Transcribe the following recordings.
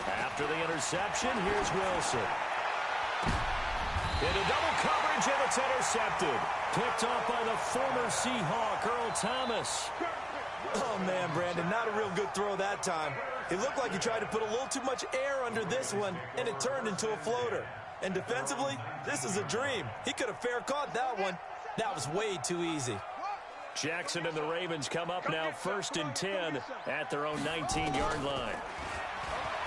After the interception, here's Wilson. Into double coverage, and it's intercepted. Picked off by the former Seahawk, Earl Thomas. Oh, man, Brandon, not a real good throw that time. It looked like he tried to put a little too much air under this one, and it turned into a floater. And defensively, this is a dream. He could have fair caught that one. That was way too easy. Jackson and the Ravens come up now 1st and 10 at their own 19-yard line.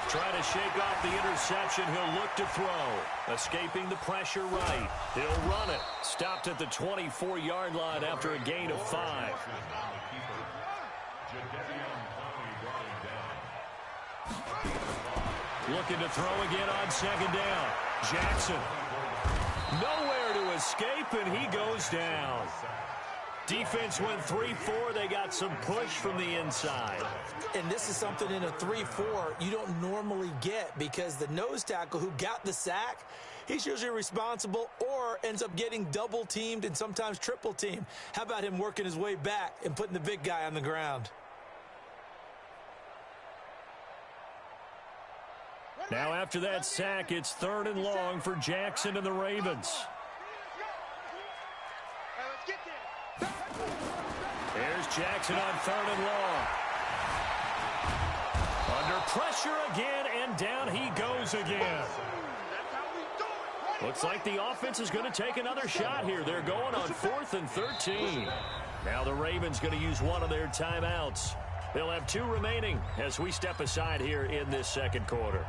Trying to shake off the interception, he'll look to throw. Escaping the pressure right. He'll run it. Stopped at the 24-yard line after a gain of 5. Looking to throw again on 2nd down. Jackson. Nowhere to escape, and he goes down. Defense went 3-4. They got some push from the inside. And this is something in a 3-4 you don't normally get, because the nose tackle who got the sack, he's usually responsible or ends up getting double-teamed and sometimes triple-teamed. How about him working his way back and putting the big guy on the ground? Now after that sack, it's 3rd and long for Jackson and the Ravens. Here's Jackson on 3rd and long. Under pressure again, and down he goes again. Looks like the offense is going to take another shot here. They're going on 4th and 13. Now the Ravens going to use one of their timeouts. They'll have 2 remaining as we step aside here in this 2nd quarter.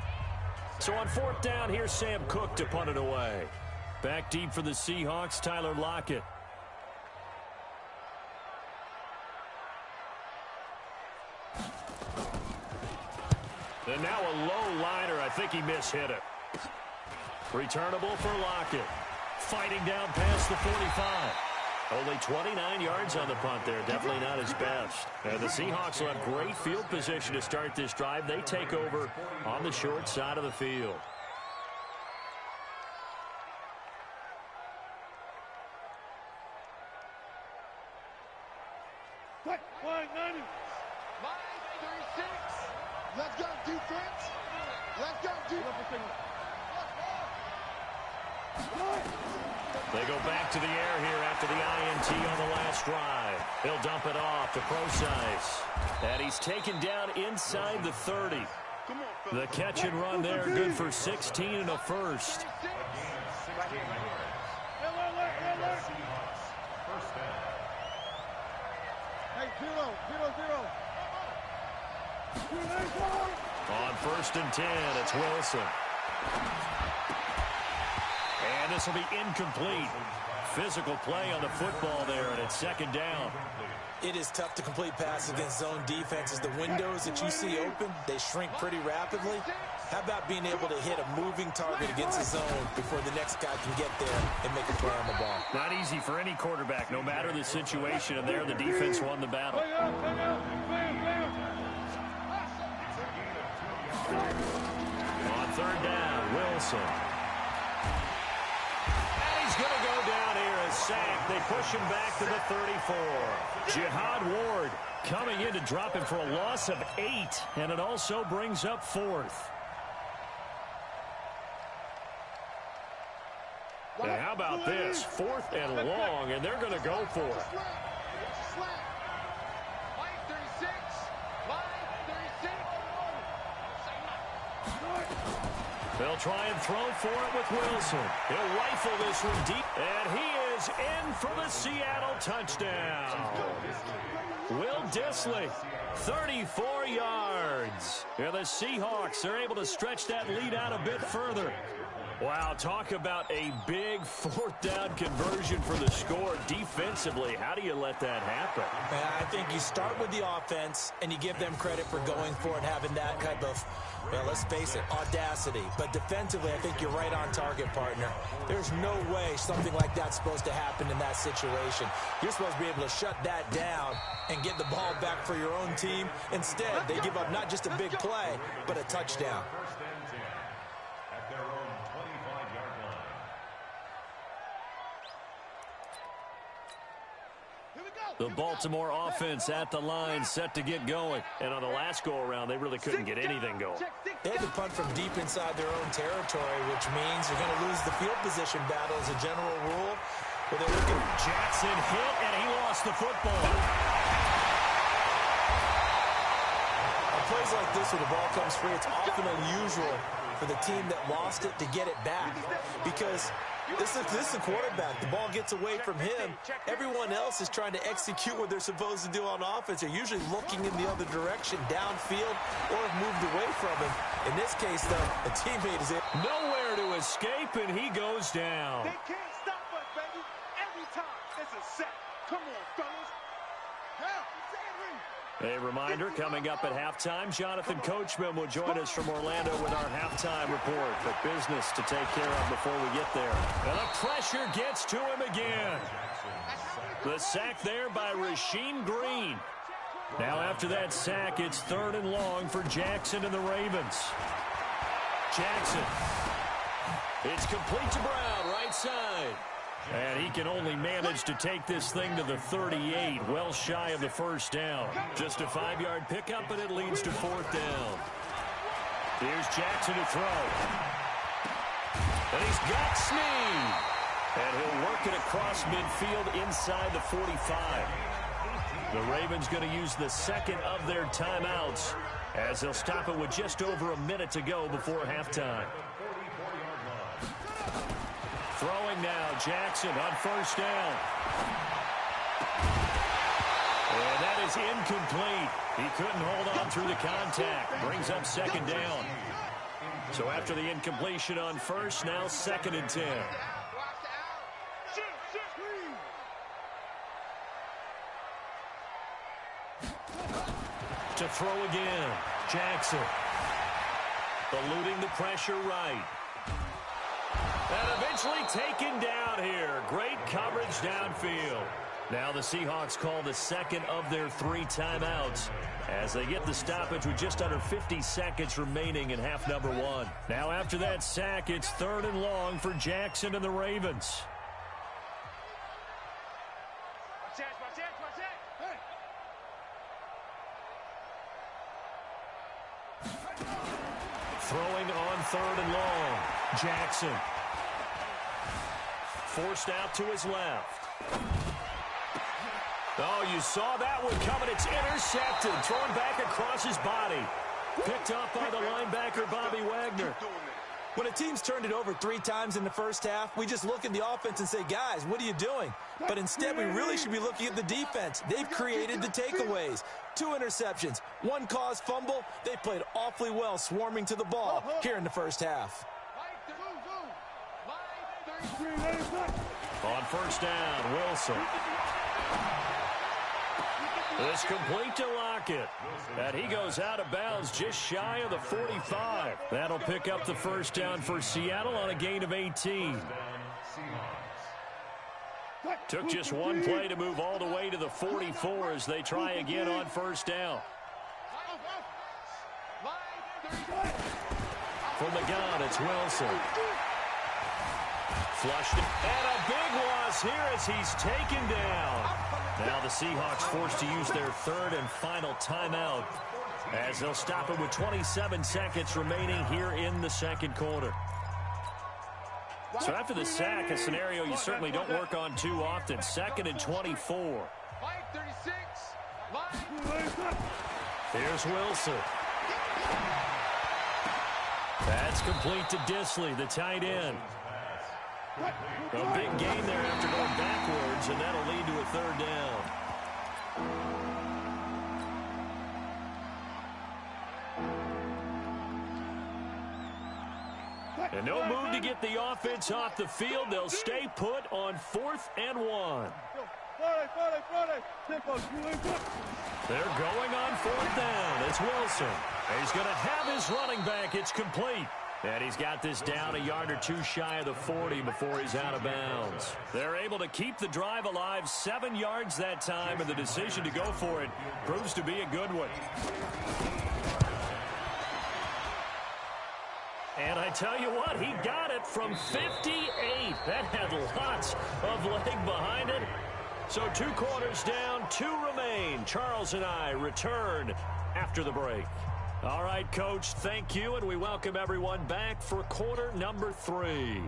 So on 4th down, here's Sam Cook to punt it away. Back deep for the Seahawks, Tyler Lockett. And now a low liner. I think he mishit it. Returnable for Lockett. Fighting down past the 45. Only 29 yards on the punt there. Definitely not his best. And the Seahawks will have great field position to start this drive. They take over on the short side of the field. Line 90. Line 36. Let's go, defense. Let's go, defense. They go back to the air here after the INT on the last drive. He'll dump it off to Procise. And he's taken down inside the 30. The catch and run there, good for 16 and a first. Hey, 0-0-0. On 1st and 10, it's Wilson. And this will be incomplete. Physical play on the football there, and it's 2nd down. It is tough to complete passes against zone defenses. The windows that you see open, they shrink pretty rapidly. How about being able to hit a moving target against the zone before the next guy can get there and make a play on the ball? Not easy for any quarterback, no matter the situation, and there the defense won the battle. On 3rd down, Wilson. Going to go down here as sacked. They push him back to the 34. Jihad Ward coming in to drop him for a loss of 8, and it also brings up 4th. And how about this? 4th and long, and they're going to go for it. They'll try and throw for it with Wilson. He'll rifle this one deep, and he is in for the Seattle touchdown. Will Dissly, 34 yards. And the Seahawks are able to stretch that lead out a bit further. Wow, talk about a big 4th down conversion for the score. Defensively, how do you let that happen? I think you start with the offense, and you give them credit for going for it, having that type of, well, let's face it, audacity. But defensively, I think you're right on target, partner. There's no way something like that's supposed to happen in that situation. You're supposed to be able to shut that down and get the ball back for your own team. Instead, they give up not just a big play, but a touchdown. Here we go. The Baltimore offense at the line, set to get going. And on the last go-around, they really couldn't get anything going. They had to punt from deep inside their own territory, which means you're going to lose the field position battle as a general rule. But they're looking. Jackson hit, and he lost the football. On plays like this where the ball comes free, it's often unusual for the team that lost it to get it back. Because this is the quarterback. The ball gets away from him. Everyone else is trying to execute what they're supposed to do on offense. They're usually looking in the other direction, downfield, or have moved away from him. In this case, though, a teammate is in. Nowhere to escape, and he goes down. They can't stop us, baby. Every time it's a sack. Come on, fellas. A reminder, coming up at halftime, Jonathan Coachman will join us from Orlando with our halftime report. But business to take care of before we get there. And the pressure gets to him again. The sack there by Rasheem Green. Now after that sack, it's 3rd and long for Jackson and the Ravens. Jackson. It's complete to Brown, right side. And he can only manage to take this thing to the 38, well shy of the first down. Just a 5-yard pickup, and it leads to 4th down. Here's Jackson to throw. And he's got Snead. And he'll work it across midfield inside the 45. The Ravens going to use the second of their timeouts as they'll stop it with just over a minute to go before halftime. Throwing now, Jackson on 1st down. And that is incomplete. He couldn't hold on through the contact. Brings up 2nd down. So after the incompletion on 1st, now 2nd and 10. To throw again, Jackson. Eluding the pressure right. And eventually taken down here. Great coverage downfield. Now the Seahawks call the second of their 3 timeouts as they get the stoppage with just under 50 seconds remaining in half number 1. Now after that sack, it's 3rd and long for Jackson and the Ravens. Throwing on 3rd and long. Jackson. Forced out to his left. Oh, you saw that one coming. It's intercepted. Thrown back across his body. Picked up by the linebacker, Bobby Wagner. When a team's turned it over 3 times in the first half, we just look at the offense and say, guys, what are you doing? But instead, we really should be looking at the defense. They've created the takeaways. 2 interceptions, 1 caused fumble. They played awfully well swarming to the ball here in the first half. On 1st down, Wilson. It's complete to Lockett. And he goes out of bounds just shy of the 45. That'll pick up the 1st down for Seattle on a gain of 18. Took just 1 play to move all the way to the 44 as they try again on 1st down. From the gun, it's Wilson. Flushed it. And a big loss here as he's taken down. Now the Seahawks forced to use their 3rd and final timeout as they'll stop it with 27 seconds remaining here in the 2nd quarter. So after the sack, a scenario you certainly don't work on too often. 2nd and 24. Here's Wilson. That's complete to Disley, the tight end. A big gain there after going backwards, and that'll lead to a 3rd down. And no move to get the offense off the field. They'll stay put on 4th and 1. They're going on 4th down. It's Wilson. He's going to have his running back. It's complete. And he's got this down a yard or 2 shy of the 40 before he's out of bounds. They're able to keep the drive alive, 7 yards that time, and the decision to go for it proves to be a good one. And I tell you what, he got it from 58. That had lots of leg behind it. So 2 quarters down, 2 remain. Charles and I return after the break. All right, Coach, thank you, and we welcome everyone back for quarter number 3.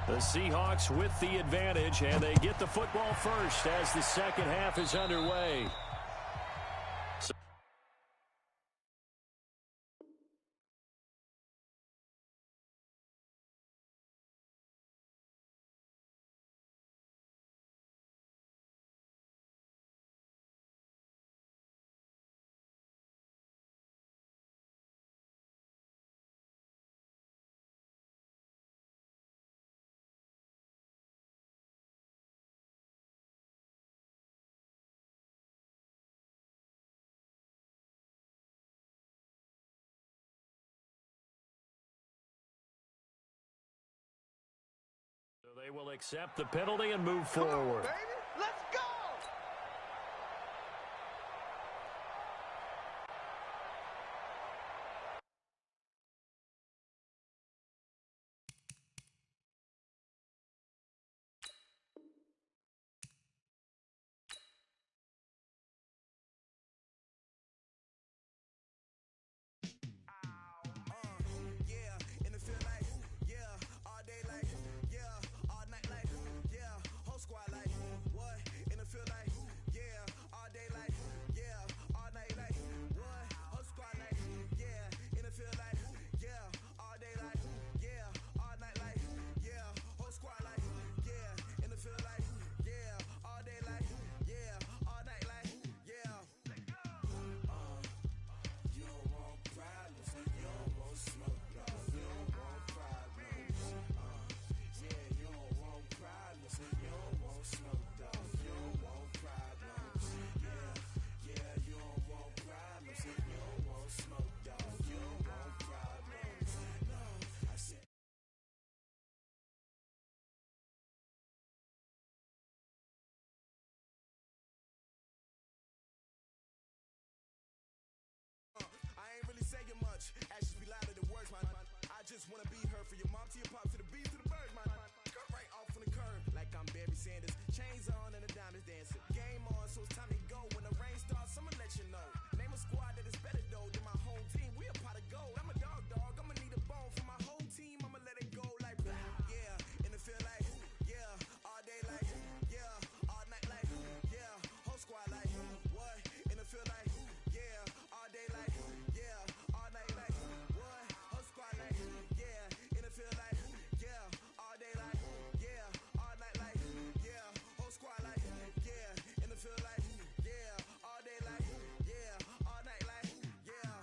The Seahawks with the advantage, and they get the football first as the second half is underway. So they will accept the penalty and move forward. Come on, baby. Let's go! just wanna be her, for your mom to your pop to the beat to the bird, man. Cut right off on the curb like I'm Barry Sanders. Chains on and the diamonds dancing. Game on, so it's time to go. When the rain starts, I'ma let you know. Name a squad that is better though than my home team. We a pot of gold. I'm a dog. I'ma need a bone for my whole team. I'ma let it go like yeah. In the field like yeah. All day like yeah. All night like yeah. Whole squad like what? In the field like yeah. All day like yeah. All night like what? Whole squad like yeah. In the field like yeah. All day like yeah. All night like yeah. Whole squad like yeah. In the field like yeah. All day like yeah. All night like yeah.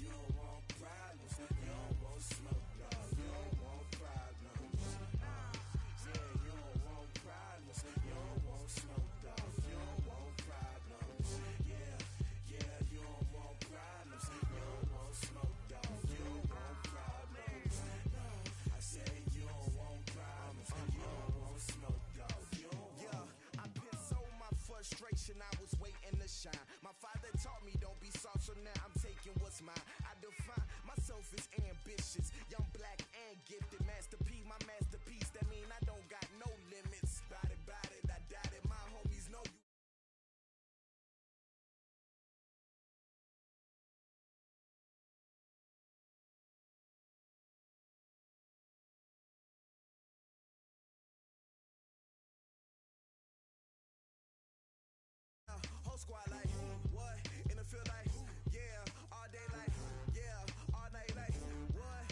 You don't want problems. You don't want smoke, dog. You don't want problems. Yeah, you don't want problems. You don't want smoke, dog. You don't want problems. Yeah, you don't want problems. You don't want smoke, dog. You don't want problems. No, I said you don't want problems. You don't want smoke, dog. You don't want. Yeah, I pissed so my frustration. I was waiting to shine. My father taught me don't be soft, so now I'm taking what's mine. I define myself as ambitious, young, black, and gifted. Master P, my masterpiece. That mean I don't got no limits. Bout it, I doubt it. My homies know you. Whole squad like what? In the field like yeah. All day like yeah. All night like what?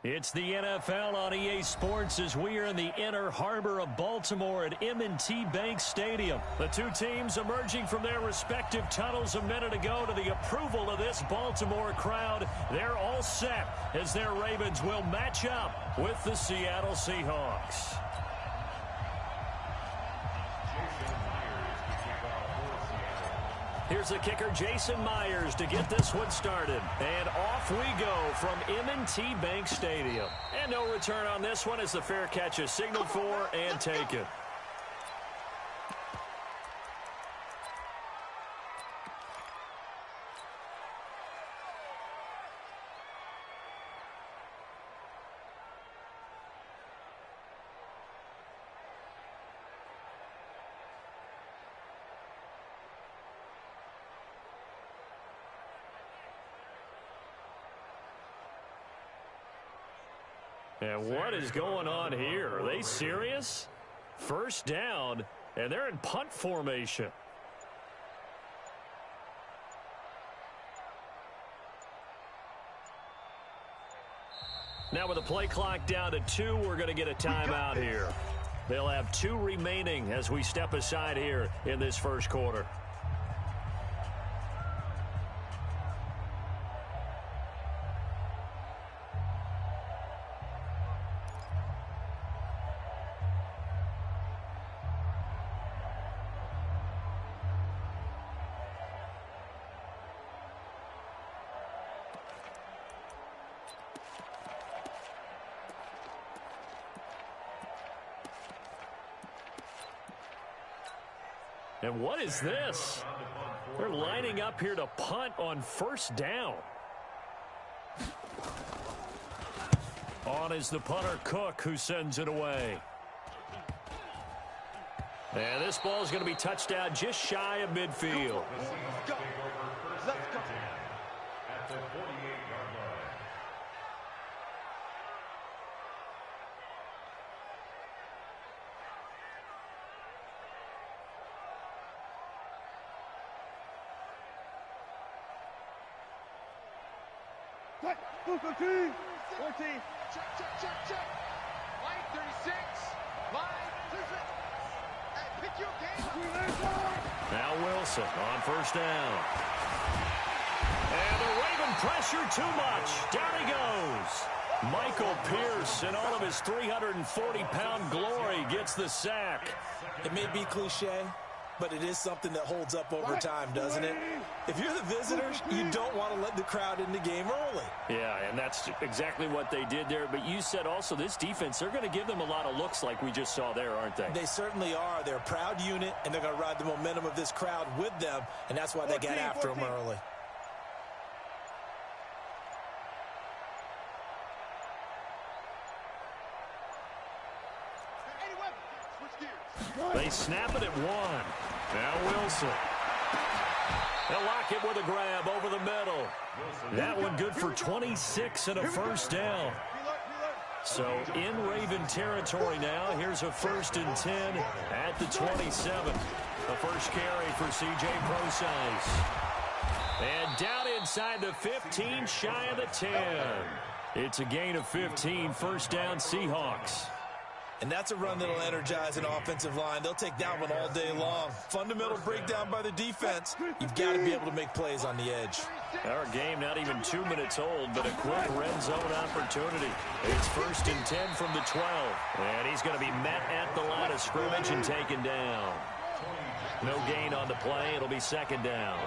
It's the NFL on EA Sports as we are in the inner harbor of Baltimore at M&T Bank Stadium. The two teams emerging from their respective tunnels a minute ago to the approval of this Baltimore crowd. They're all set as their Ravens will match up with the Seattle Seahawks. Here's the kicker, Jason Myers, to get this one started. And off we go from M&T Bank Stadium. And no return on this one as the fair catch is signaled for and taken. And what is going on here? Are they serious? First down, and they're in punt formation. Now with the play clock down to 2, we're going to get a timeout here. They'll have 2 remaining as we step aside here in this first quarter. And what is this? They're lining up here to punt on first down. On is the punter, Cook, who sends it away. And this ball is going to be touched down just shy of midfield. Let's go. Let's go. At the 48-yard line. What? 14. 14. Check, check, check, check. Line 36. Line 36. Hey, pick your game. Now Wilson on first down. And the Raven pressure too much. Down he goes. Michael Pierce, in all of his 340-pound glory, gets the sack. It may be cliche, but it is something that holds up over time, doesn't it? If you're the visitors, you don't want to let the crowd in the game early. Yeah, and that's exactly what they did there. But you said also this defense, they're going to give them a lot of looks like we just saw there, aren't they? They certainly are. They're a proud unit, and they're going to ride the momentum of this crowd with them, and that's why they get after them early. They snap it at 1. Now Wilson. They'll lock it with a grab over the middle. That one good for 26 and a first down. So in Raven territory now. Here's a 1st and 10 at the 27. The first carry for C.J. Prosise. And down inside the 15, shy of the 10. It's a gain of 15, first down Seahawks. And that's a run that'll energize an offensive line. They'll take that one all day long. Fundamental breakdown by the defense. You've got to be able to make plays on the edge. Our game not even 2 minutes old, but a quick red zone opportunity. It's 1st and 10 from the 12. And he's going to be met at the line of scrimmage and taken down. No gain on the play. It'll be 2nd down.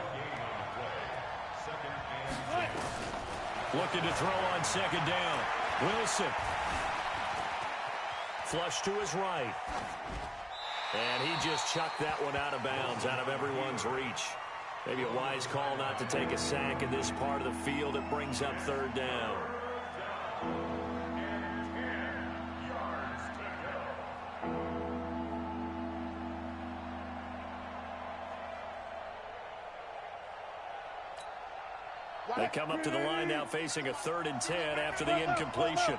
Looking to throw on 2nd down. Wilson. Flush to his right. And he just chucked that one out of bounds, out of everyone's reach. Maybe a wise call not to take a sack in this part of the field. It brings up 3rd down. They come up to the line now facing a 3rd and 10 after the incompletion.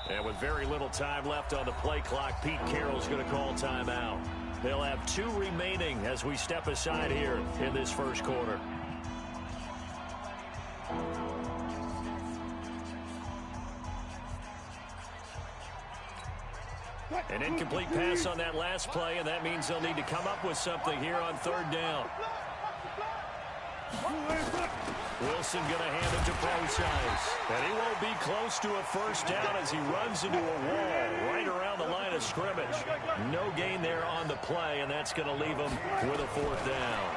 And with very little time left on the play clock, Pete Carroll's going to call timeout. They'll have 2 remaining as we step aside here in this first quarter. An incomplete pass on that last play, and that means they'll need to come up with something here on 3rd down. Wilson going to hand it to Procise. And he won't be close to a first down as he runs into a wall right around the line of scrimmage. No gain there on the play, and that's going to leave him with a 4th down.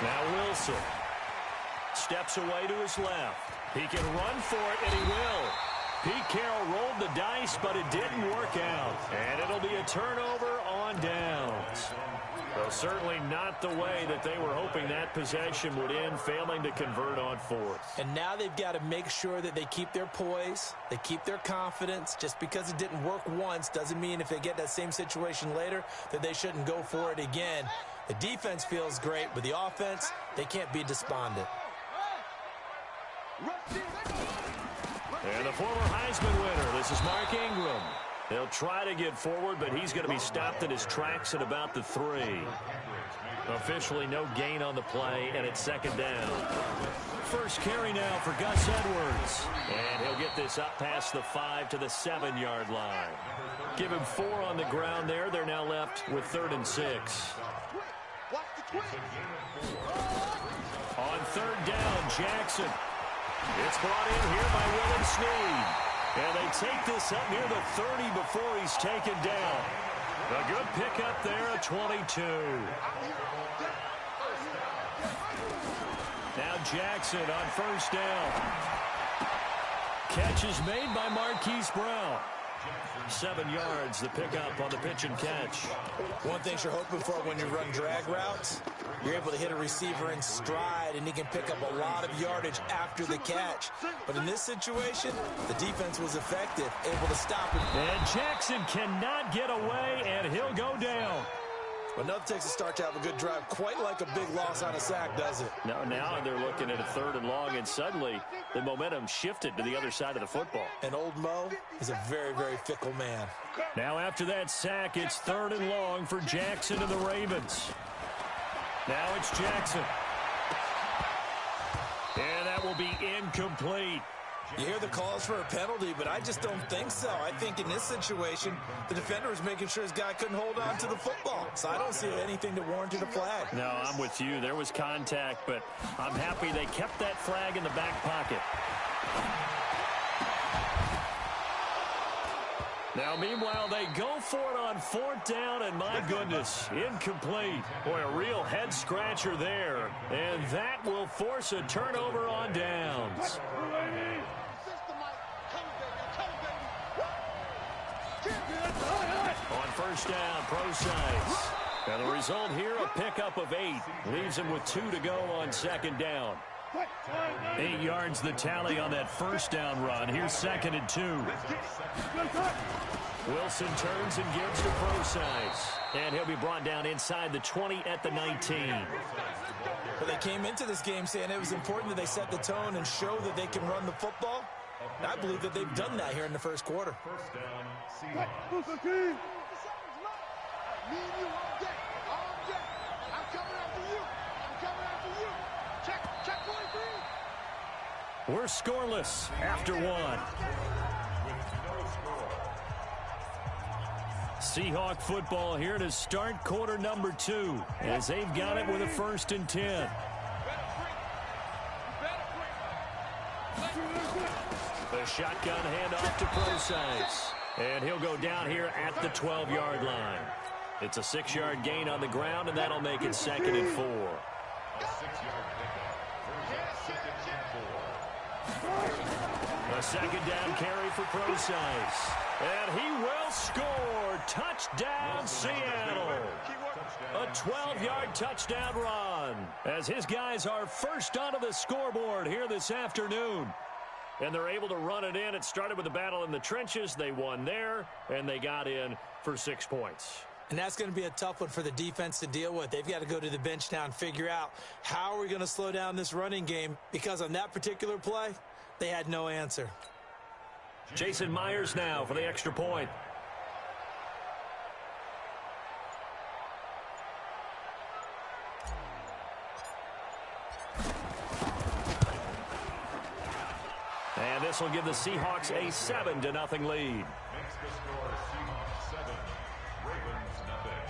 Now Wilson steps away to his left. He can run for it, and he will. Pete Carroll rolled the dice, but it didn't work out. And it'll be a turnover on downs. Well, certainly not the way that they were hoping that possession would end, failing to convert on 4th. And now they've got to make sure that they keep their poise, they keep their confidence. Just because it didn't work once doesn't mean if they get that same situation later that they shouldn't go for it again. The defense feels great, but the offense, they can't be despondent. And the former Heisman winner, this is Mark Ingram. He'll try to get forward, but he's going to be stopped in his tracks at about the 3. Officially no gain on the play, and it's 2nd down. First carry now for Gus Edwards. And he'll get this up past the 5 to the 7-yard line. Give him 4 on the ground there. They're now left with 3rd and 6. On 3rd down, Jackson. It's brought in here by Willie Snead. And they take this up near the 30 before he's taken down. A good pickup there at 22. Now Jackson on 1st down. Catch is made by Marquise Brown. 7 yards, the pickup on the pitch and catch. One thing you're hoping for when you run drag routes, you're able to hit a receiver in stride, and he can pick up a lot of yardage after the catch. But in this situation, the defense was effective, able to stop him. And Jackson cannot get away, and he'll go down. But nothing takes a start to have a good drive, quite like a big loss on a sack, does it? No, now they're looking at a 3rd and long, and suddenly the momentum shifted to the other side of the football. And old Mo is a very, very fickle man. Now after that sack, it's 3rd and long for Jackson and the Ravens. Now it's Jackson. And that will be incomplete. You hear the calls for a penalty, but I just don't think so. I think in this situation, the defender was making sure his guy couldn't hold on to the football. So I don't see anything that warranted a flag. No, I'm with you. There was contact, but I'm happy they kept that flag in the back pocket. Now, meanwhile, they go for it on 4th down, and my goodness, incomplete. Boy, a real head-scratcher there. And that will force a turnover on downs. On 1st down, Procise. And the result here, a pickup of 8. Leaves him with 2 to go on 2nd down. 8 yards the tally on that 1st down run. Here's 2nd and 2. Wilson turns and gives to Procise. And he'll be brought down inside the 20 at the 19. Well, they came into this game saying it was important that they set the tone and show that they can run the football. And I believe that they've done that here in the first quarter. We're scoreless after 1. Seahawk football here to start quarter number 2 as they've got it with a 1st and 10. The shotgun handoff to Procise. And he'll go down here at the 12-yard line. It's a 6-yard gain on the ground, and that'll make it 2nd and 4. A 2nd down carry for Procise. And he will score. Touchdown, Seattle. A 12-yard touchdown run as his guys are first onto the scoreboard here this afternoon. And they're able to run it in. It started with a battle in the trenches. They won there, and they got in for 6 points. And that's going to be a tough one for the defense to deal with. They've got to go to the bench now and figure out how are we going to slow down this running game, because on that particular play, they had no answer. Jason Myers now for the extra point. And this will give the Seahawks a 7-0 lead. Makes the score Seahawks 7, Ravens nothing.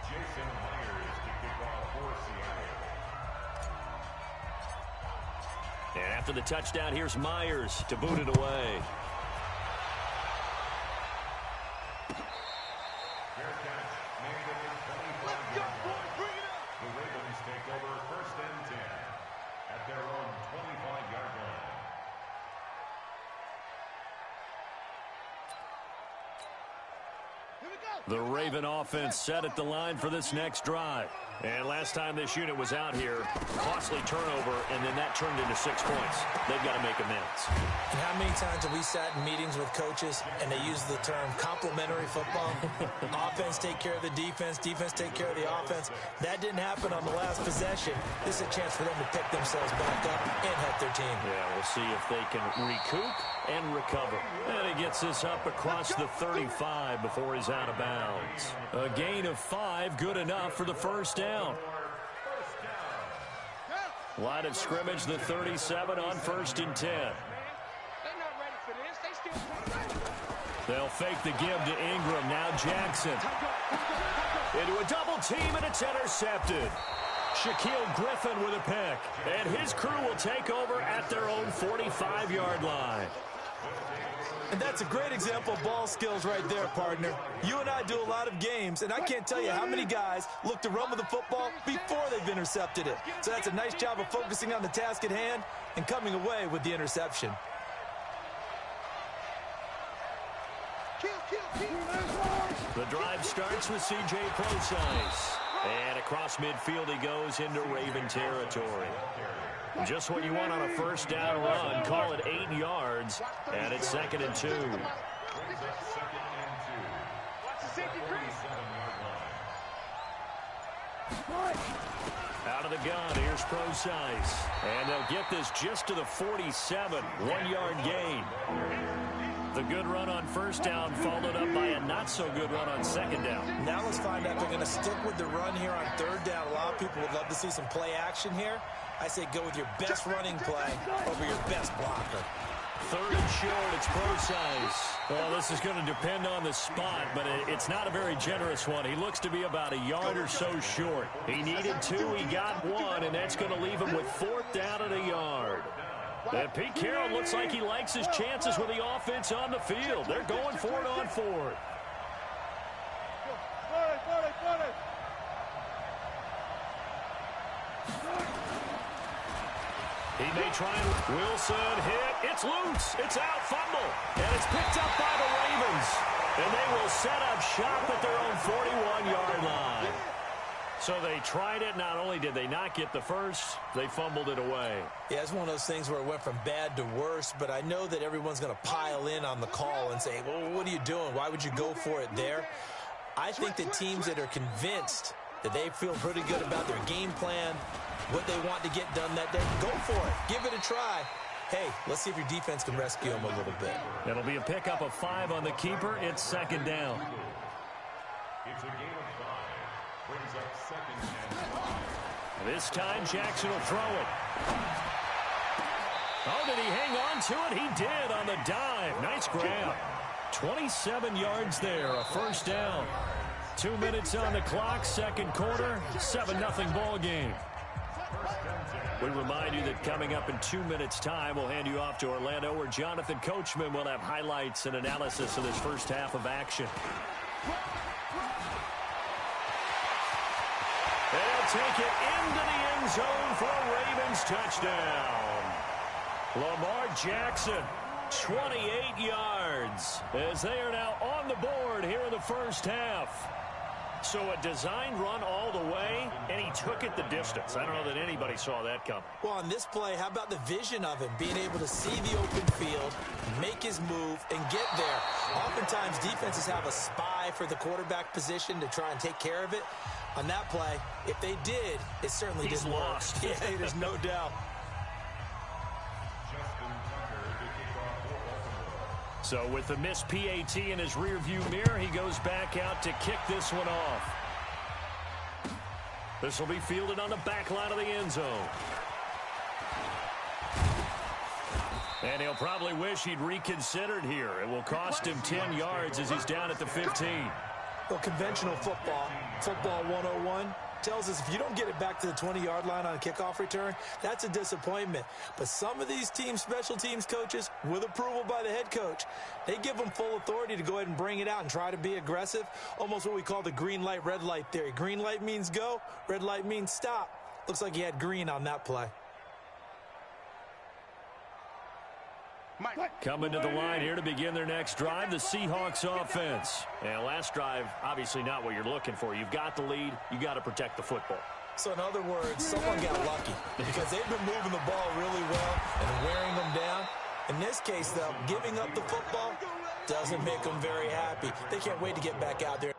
Jason Myers to kick off for Seattle. And after the touchdown, here's Myers to boot it away. Fair catch, made it in 25 yards. The Ravens take over 1st and 10 at their own 25-yard line. The Raven offense set at the line for this next drive. And last time this unit was out here, costly turnover, and then that turned into 6 points. They've got to make amends. And how many times have we sat in meetings with coaches and they use the term complementary football? Offense take care of the defense, defense take care of the offense. That didn't happen on the last possession. This is a chance for them to pick themselves back up and help their team. Yeah, we'll see if they can recoup and recover. And he gets this up across the 35 before he's out of bounds. A gain of 5, good enough for the first down. Line of scrimmage, the 37 on 1st and 10. They're not ready for this. They still. They'll fake the give to Ingram. Now Jackson. Into a double team, and it's intercepted. Shaquille Griffin with a pick. And his crew will take over at their own 45-yard line. And that's a great example of ball skills right there, partner. You and I do a lot of games, and I can't tell you how many guys look to run with the football before they've intercepted it. So that's a nice job of focusing on the task at hand and coming away with the interception. The drive starts with C.J. Procise. And across midfield he goes into Raven territory. Just what you want on a first down run. Call it 8 yards, and it's 2nd and 2. Watch the safety crease. Out of the gun, here's Procise. And they'll get this just to the 47, 1-yard gain. The good run on first down followed up by a not-so-good run on 2nd down. Now let's find out if they're going to stick with the run here on 3rd down. A lot of people would love to see some play action here. I say go with your best running play over your best blocker. 3rd and short, it's Procise. Well, this is going to depend on the spot, but it's not a very generous one. He looks to be about a yard or so short. He needed 2, he got 1, and that's going to leave him with 4th down and a yard. And Pete Carroll looks like he likes his chances with the offense on the field. They're going for it on 4th. He may try and Wilson hit. It's loose. It's out. Fumble. And it's picked up by the Ravens. And they will set up shop at their own 41-yard line. So they tried it. Not only did they not get the first, they fumbled it away. Yeah, it's one of those things where it went from bad to worse, but I know that everyone's going to pile in on the call and say, well, what are you doing? Why would you go for it there? I think that teams that are convinced that they feel pretty good about their game plan, what they want to get done that day, go for it. Give it a try. Hey, let's see if your defense can rescue them a little bit. It'll be a pickup of 5 on the keeper. It's 2nd down. It's a gain of 5. Brings up 2nd and 5. This time Jackson will throw it. Oh, did he hang on to it? He did on the dive. Nice grab. 27 yards there, a first down. 2 minutes on the clock, 2nd quarter, 7-0 ball game. We remind you that coming up in 2 minutes' time, we'll hand you off to Orlando, where Jonathan Coachman will have highlights and analysis of this first half of action. They'll take it into the end zone for a Ravens touchdown. Lamar Jackson, 28 yards, as they are now on the board here in the first half. So a designed run all the way, and he took it the distance. I don't know that anybody saw that coming. Well, on this play, how about the vision of him, being able to see the open field, make his move, and get there. Oftentimes, defenses have a spy for the quarterback position to try and take care of it. On that play, if they did, it certainly didn't lost. work. Yeah, there's no doubt. So with the missed PAT in his rearview mirror, he goes back out to kick this one off. This will be fielded on the back line of the end zone. And he'll probably wish he'd reconsidered here. It will cost him 10 yards as he's down at the 15. Well, conventional football 101, tells us if you don't get it back to the 20-yard line on a kickoff return, that's a disappointment. But some of these special teams coaches, with approval by the head coach, they give them full authority to go ahead and bring it out and try to be aggressive, almost what we call the green light, red light theory. Green light means go, red light means stop. Looks like he had green on that play. Coming to the line here to begin their next drive, the Seahawks offense. And last drive, obviously not what you're looking for. You've got the lead. You got to protect the football. So in other words, someone got lucky because they've been moving the ball really well and wearing them down. In this case, though, giving up the football doesn't make them very happy. They can't wait to get back out there.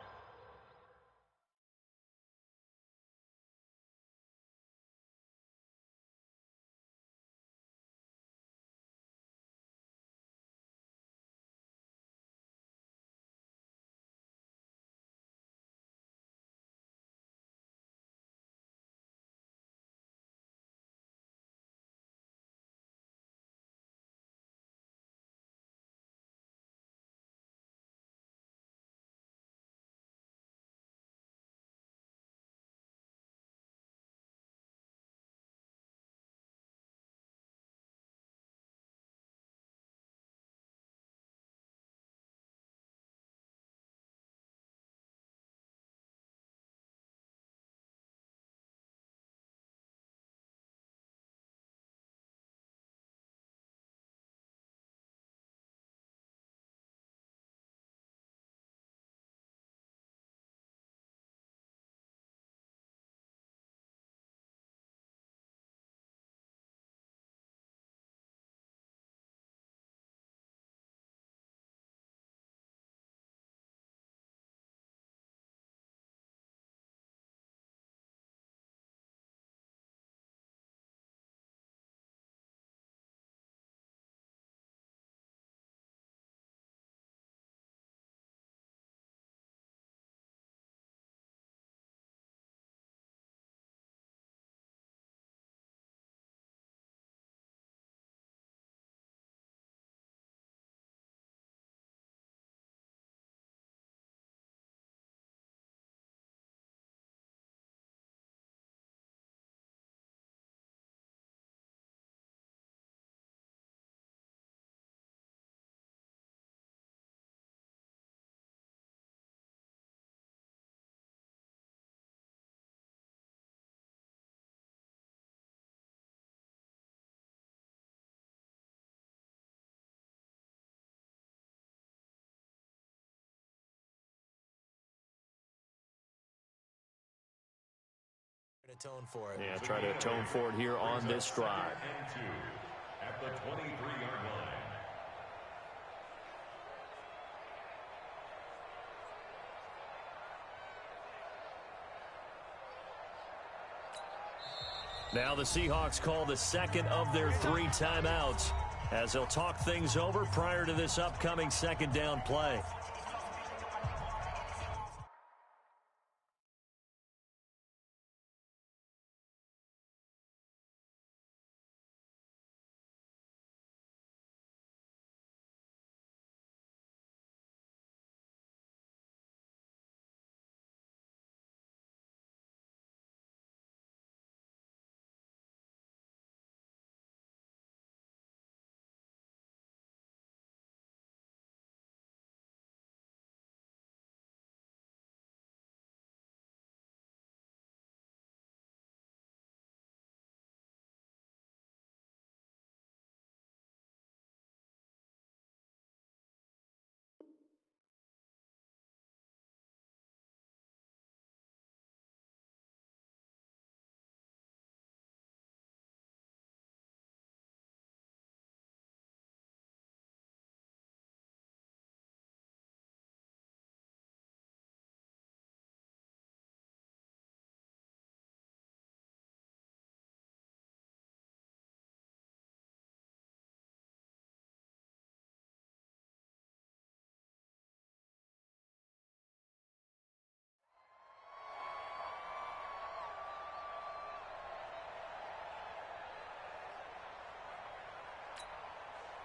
Atone for it. Yeah, try to atone for it here on this drive. At the 23-yard line. Now the Seahawks call the second of their 3 timeouts as they'll talk things over prior to this upcoming second down play.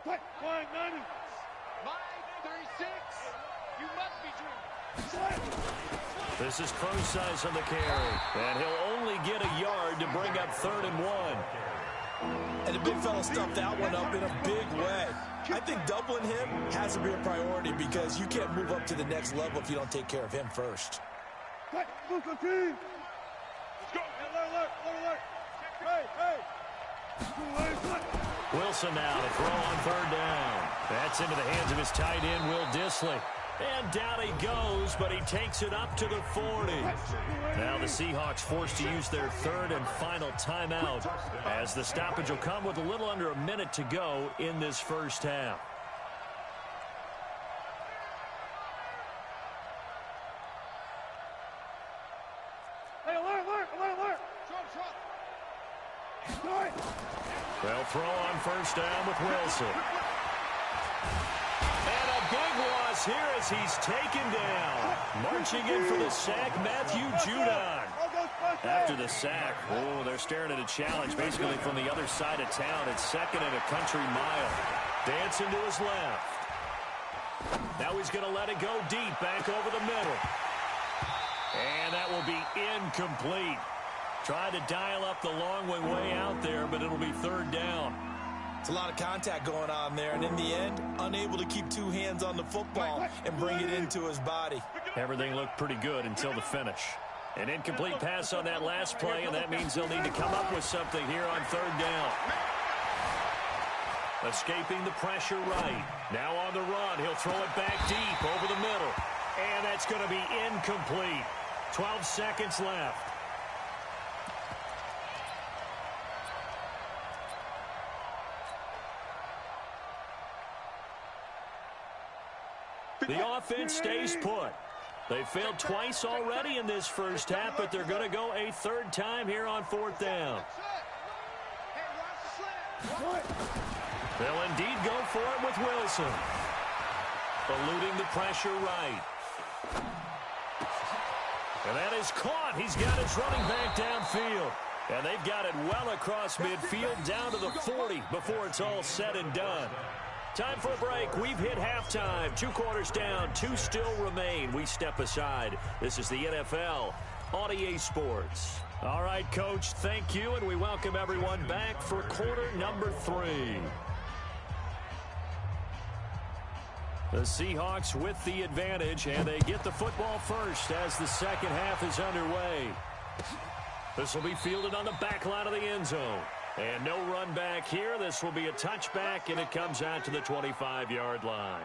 Line 36. You must be dreaming. This is Crowsize on the carry, and he'll only get a yard to bring up 3rd and 1. And the big fella stuffed that one up in a big way. I think doubling him has to be a priority because you can't move up to the next level if you don't take care of him first. Let's go. Wilson now to throw on 3rd down. That's into the hands of his tight end, Will Dissly. And down he goes, but he takes it up to the 40. Now the Seahawks forced to use their 3rd and final timeout as the stoppage will come with a little under a minute to go in this first half. They'll throw on 1st down with Wilson. And a big loss here as he's taken down. Marching in for the sack, Matthew Judon. After the sack, they're staring at a challenge basically from the other side of town. It's 2nd and a country mile. Dancing to his left. Now he's going to let it go deep, back over the middle. And that will be incomplete. Tried to dial up the long way out there, but it'll be 3rd down. It's a lot of contact going on there, and in the end, unable to keep 2 hands on the football and bring it into his body. Everything looked pretty good until the finish. An incomplete pass on that last play, and that means they'll need to come up with something here on 3rd down. Escaping the pressure right. Now on the run, he'll throw it back deep over the middle. And that's going to be incomplete. 12 seconds left. The offense stays put. They failed twice already in this first half, but they're going to go a 3rd time here on 4th down. They'll indeed go for it with Wilson. Eluding the pressure right. And that is caught. He's got his running back downfield. And they've got it well across midfield down to the 40 before it's all said and done. Time for a break. We've hit halftime. 2 quarters down. 2 still remain. We step aside. This is the NFL on EA Sports. All right, Coach, thank you, and we welcome everyone back for quarter number 3. The Seahawks with the advantage, and they get the football first as the second half is underway. This will be fielded on the back line of the end zone. And no run back here. This will be a touchback, and it comes out to the 25-yard line.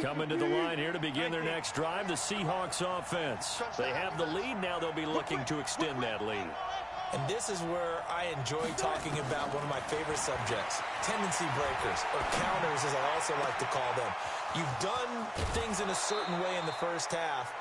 Coming to the line here to begin their next drive, the Seahawks offense. They have the lead. Now they'll be looking to extend that lead. And this is where I enjoy talking about one of my favorite subjects, tendency breakers, or counters as I also like to call them. You've done things in a certain way in the first half,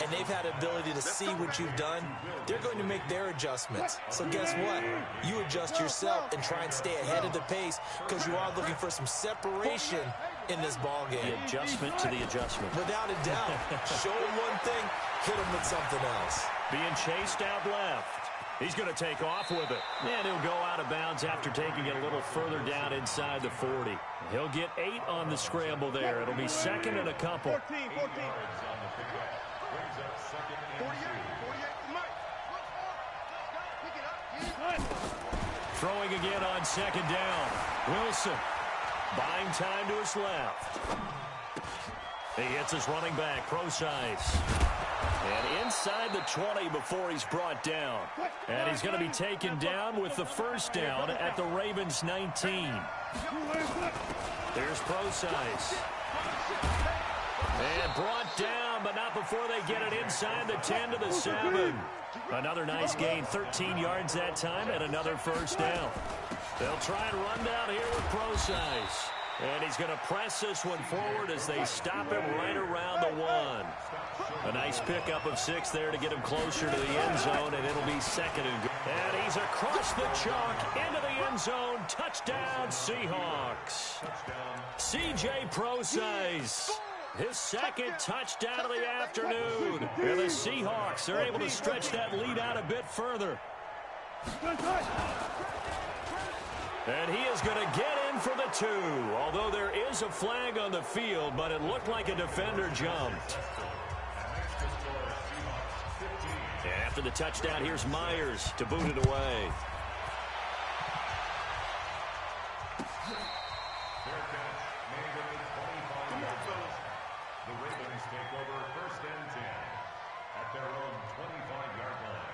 and they've had the ability to see what you've done. They're going to make their adjustments. So guess what? You adjust yourself and try and stay ahead of the pace because you are looking for some separation in this ball game. The adjustment to the adjustment. Without a doubt. Show them one thing, hit them with something else. Being chased out left. He's going to take off with it. And he'll go out of bounds after taking it a little further down inside the 40. He'll get 8 on the scramble there. It'll be 2nd and a couple. 14. Throwing again on 2nd down. Wilson buying time to his left. He hits his running back, Crowsize. And inside the 20 before he's brought down. And he's going to be taken down with the first down at the Ravens 19. There's Crowsize. And brought down, but not before they get it inside the 10 to the 7. Another nice gain, 13 yards that time, and another first down. They'll try and run down here with Crowsize. And he's going to press this one forward as they stop him right around the 1. A nice pickup of 6 there to get him closer to the end zone, and it'll be 2nd and good. And he's across the chalk into the end zone. Touchdown, Seahawks. C.J. Crowsize His second touchdown of the afternoon. And the Seahawks are able to stretch that lead out a bit further. And he is going to get in for the 2, although there is a flag on the field, but it looked like a defender jumped. And after the touchdown, here's Myers to boot it away. The Ravens take over first and 10 at their own 25-yard line.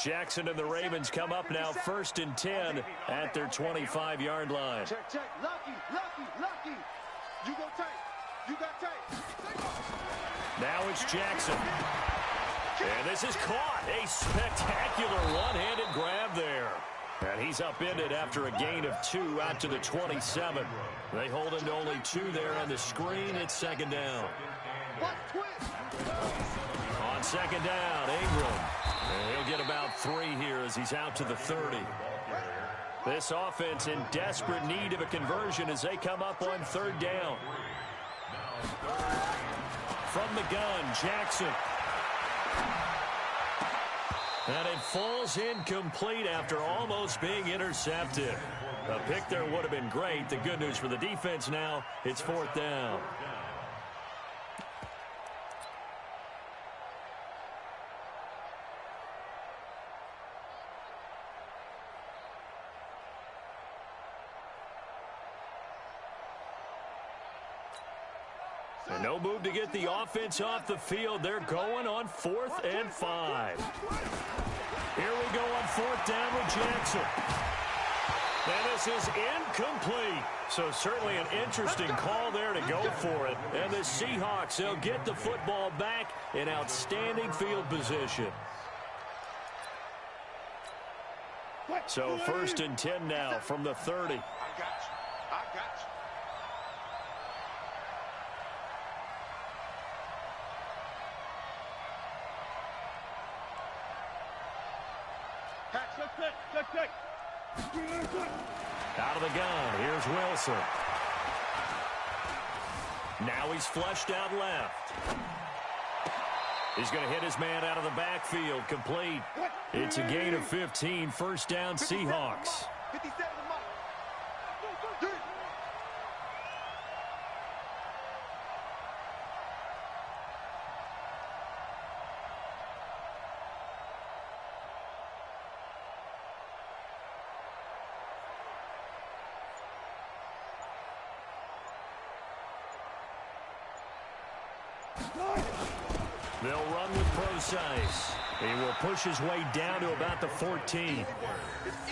Jackson and the Ravens come up now first and 10 at their 25-yard line. Check, check. Lucky. You go tight. You got tight. Now it's Jackson. And this is caught. A spectacular one-handed grab there. And he's upended after a gain of 2 out to the 27. They hold him to only 2 there on the screen. It's second down. On second down, Ingram. And he'll get about 3 here as he's out to the 30. This offense in desperate need of a conversion as they come up on third down. From the gun, Jackson. And it falls incomplete after almost being intercepted. A pick there would have been great. The good news for the defense now, it's fourth down. And no move to get the offense off the field. They're going on 4th and 5. Here we go on fourth down with Jackson. And this is incomplete. So certainly an interesting call there to go for it. And the Seahawks, they'll get the football back in outstanding field position. So first and 10 now from the 30. I got you. Check. Out of the gun, here's Wilson. Now he's flushed out left. He's going to hit his man out of the backfield, complete. It's a gain of 15, first down Seahawks. 57 mark. They'll run with Procise. He will push his way down to about the 14.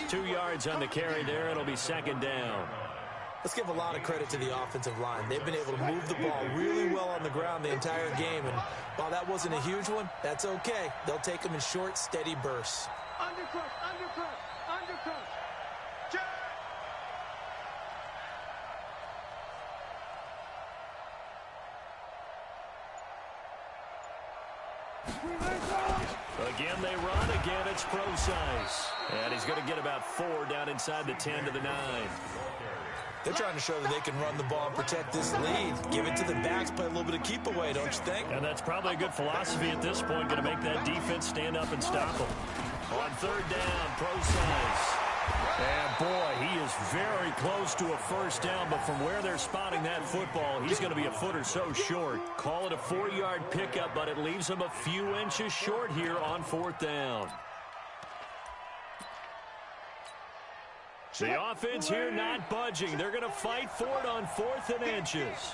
2 yards on the carry there. It'll be second down. Let's give a lot of credit to the offensive line. They've been able to move the ball really well on the ground the entire game. And while that wasn't a huge one, that's okay. They'll take them in short, steady bursts. Undercrush. Check. Again, they run. Again, it's Procise. And he's going to get about 4 down inside the 10 to the 9. They're trying to show that they can run the ball and protect this lead. Give it to the backs, play a little bit of keep away, don't you think? And that's probably a good philosophy at this point, going to make that defense stand up and stop them. On third down, Procise. And boy, he is very close to a first down, but from where they're spotting that football, he's going to be a foot or so short. Call it a 4-yard pickup, but it leaves him a few inches short here on fourth down. The offense here not budging. They're going to fight for it on 4th and inches.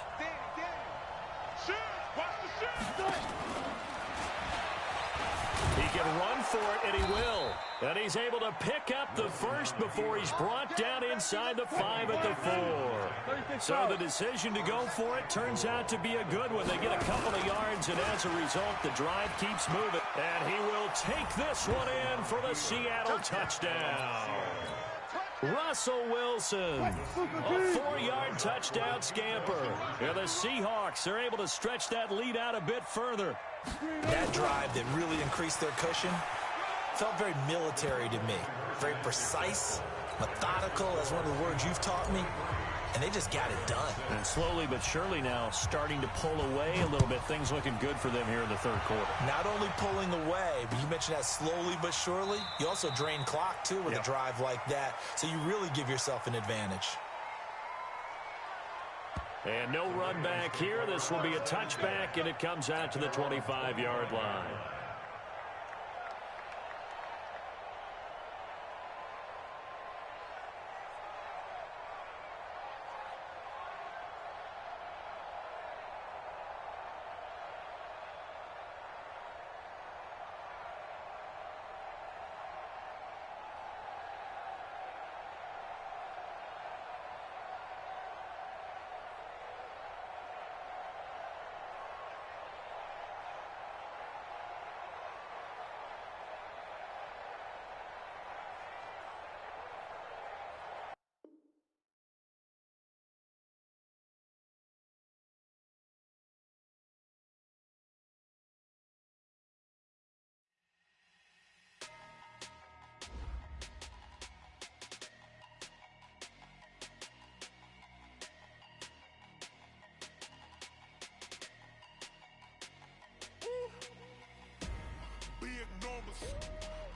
He can run for it, and he will. And he's able to pick up the first before he's brought down inside the 5 at the 4. So the decision to go for it turns out to be a good one. They get a couple of yards, and as a result, the drive keeps moving. And he will take this one in for the Seattle touchdown. Russell Wilson, a 4-yard touchdown scamper. And the Seahawks are able to stretch that lead out a bit further. That drive that really increased their cushion felt very military to me. Very precise, Methodical, that's one of the words you've taught me. And they just got it done. And slowly but surely now starting to pull away a little bit. Things looking good for them here in the third quarter. Not only pulling away, but you mentioned that slowly but surely. You also drain clock, too, with a drive like that. So you really give yourself an advantage. And no run back here. This will be a touchback, and it comes out to the 25-yard line.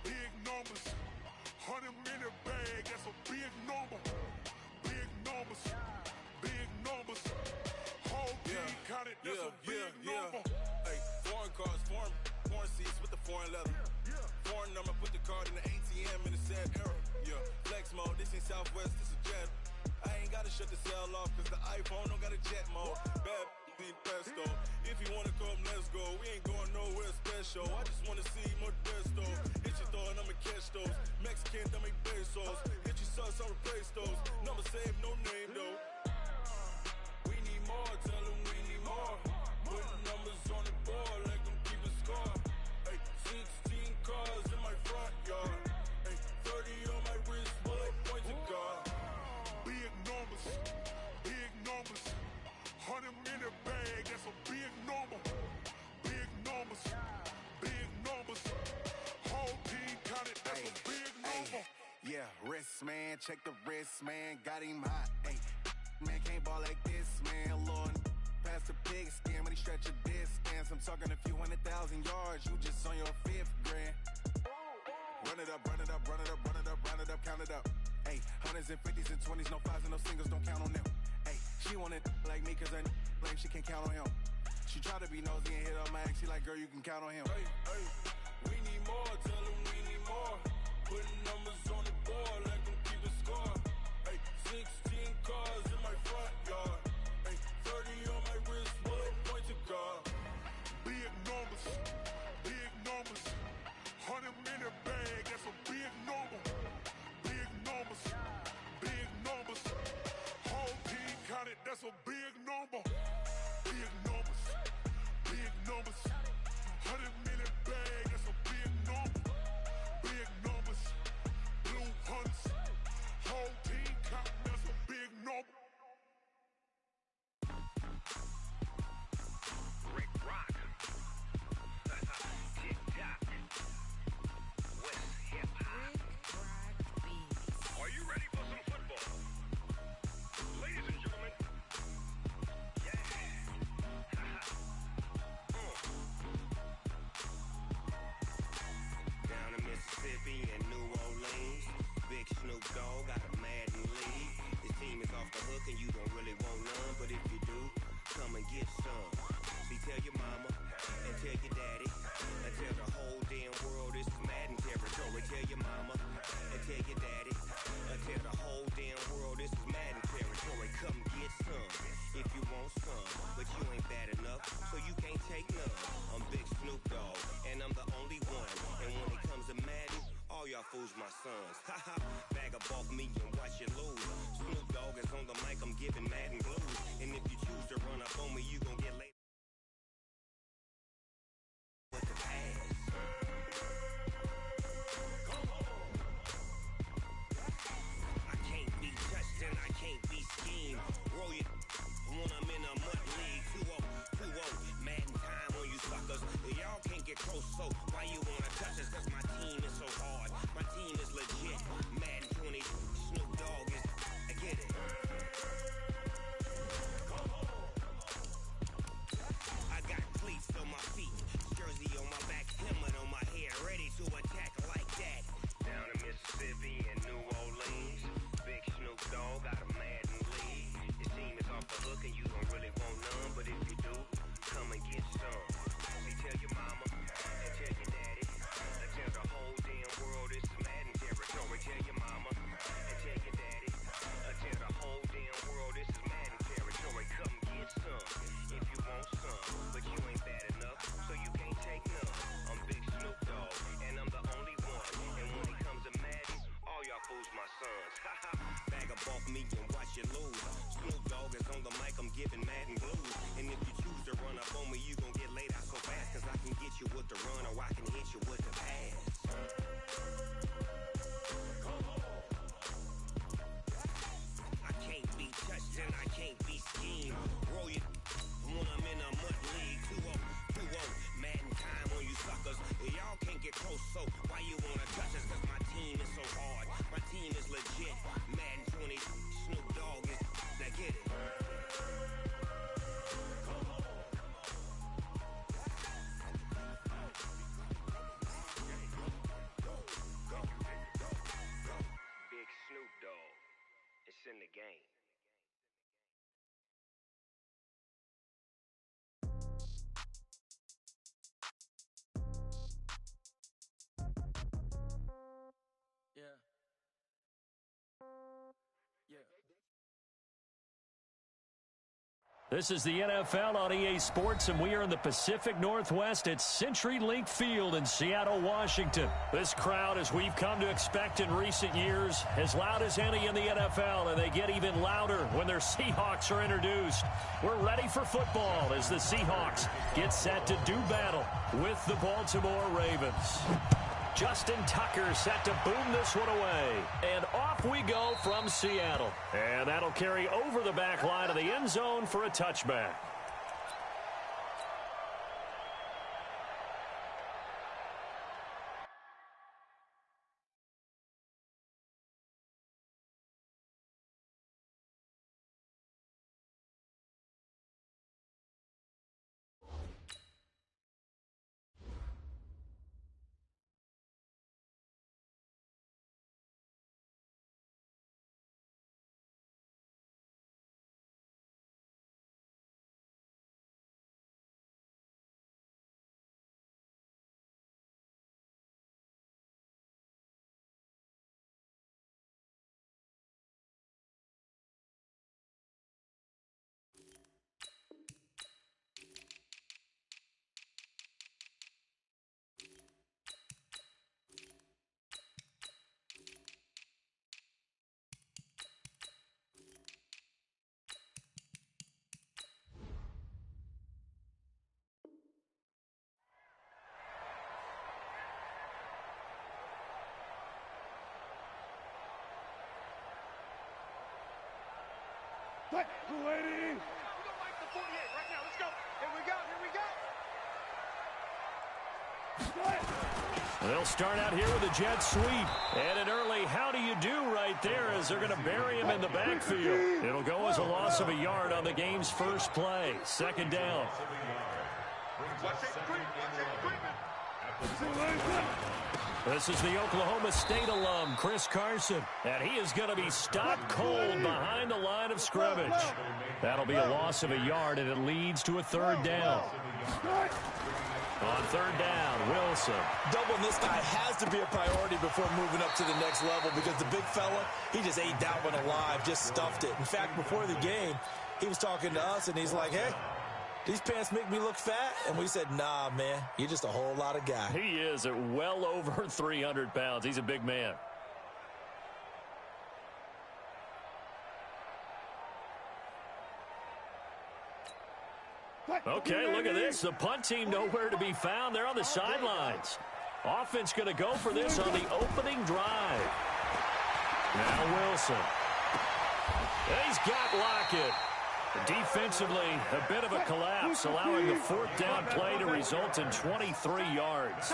Big numbers, 100 minute bag, that's a big number. Big numbers, whole team counted, that's a big number. Hey, foreign cars, foreign seats with the foreign leather. Foreign number, put the card in the ATM in the sad era. Yeah, flex mode, this ain't Southwest, this a jet. I ain't gotta shut the cell off, cause the iPhone don't got a jet mode. Bad need pesto. If you wanna come, let's go. We ain't going nowhere special. I just wanna see more desto. Hit your throw and I'ma catch those. Mexican, I make pesos. Hit your sauce, I'll replace those. Number save, no name though. We need more, tell them we need more. Putting numbers on the board, like them keep a score. Hey, 16 cars in my front yard. Hey, 30 on my wrist, bullet point to God. Big numbers, 100 minute bag, that's a big number. Big numbers, whole team counted, that's a big number. Yeah, wrist man, check the wrist man, got him hot. Ay, man can't ball like this, man. Lord, past the pig skin when he stretch a distance. I'm talking a few 100,000 yards, you just on your 5th grand. Run it up, count it up. Ay, hundreds and 50s and 20s, no 5s and no singles, don't count on them. Ay, she want it like me cause her lame, she can't count on him. She try to be nosy and hit up my ex, she like, girl, you can count on him. Hey, we need more, tell them we need more. Putting numbers on the board, like them keep a score. Hey, 16 cars in my front yard. Hey, 30 on my wrist, bullet point to God. Big numbers, 100 minute bag, that's a big number. Big numbers, whole team counted, that's a big number. Big numbers, 100 minute bag, that's a big number. Big numbers, blue then watch you lose. Snoop Dogg is on the mic, I'm giving Madden blues. And if you choose to run up on me, you gon' get laid out so fast. Cause I can get you with the run or I can hit you with the pass. I can't be touched and I can't be schemed. Roll you when I'm in a mud league. 2-0, Madden time on you suckers. Y'all can't get close, so why you wanna touch us? Cause my team is so hard. My team is legit. Madden 20, Snoop Dogg is now get it. Big Snoop Dogg. It's in the game. This is the NFL on EA Sports, and we are in the Pacific Northwest at CenturyLink Field in Seattle, Washington. This crowd, as we've come to expect in recent years, as loud as any in the NFL, and they get even louder when their Seahawks are introduced. We're ready for football as the Seahawks get set to do battle with the Baltimore Ravens. Justin Tucker set to boom this one away. And off we go from Seattle. And that'll carry over the back line of the end zone for a touchback. Lady! We don't like the 48 right now. Let's go. Here we go. They'll start out here with a jet sweep. And an early how do you do right there as they're going to bury him in the backfield. It'll go as a loss of a yard on the game's first play. Second down. This is the Oklahoma State alum, Chris Carson, and he is going to be stopped cold behind the line of scrimmage. That'll be a loss of a yard, and it leads to a third down. On third down, Wilson. Doubling this guy has to be a priority before moving up to the next level because the big fella, he just ate that one alive, just stuffed it. In fact, before the game, he was talking to us, and he's like, hey, these pants make me look fat? And we said, nah, man, you're just a whole lot of guy. He is at well over 300 pounds. He's a big man. Okay, look at this. The punt team nowhere to be found. They're on the sidelines. Offense going to go for this on the opening drive. Now Wilson. He's got Lockett. Defensively, a bit of a collapse, allowing the fourth down play to result in 23 yards.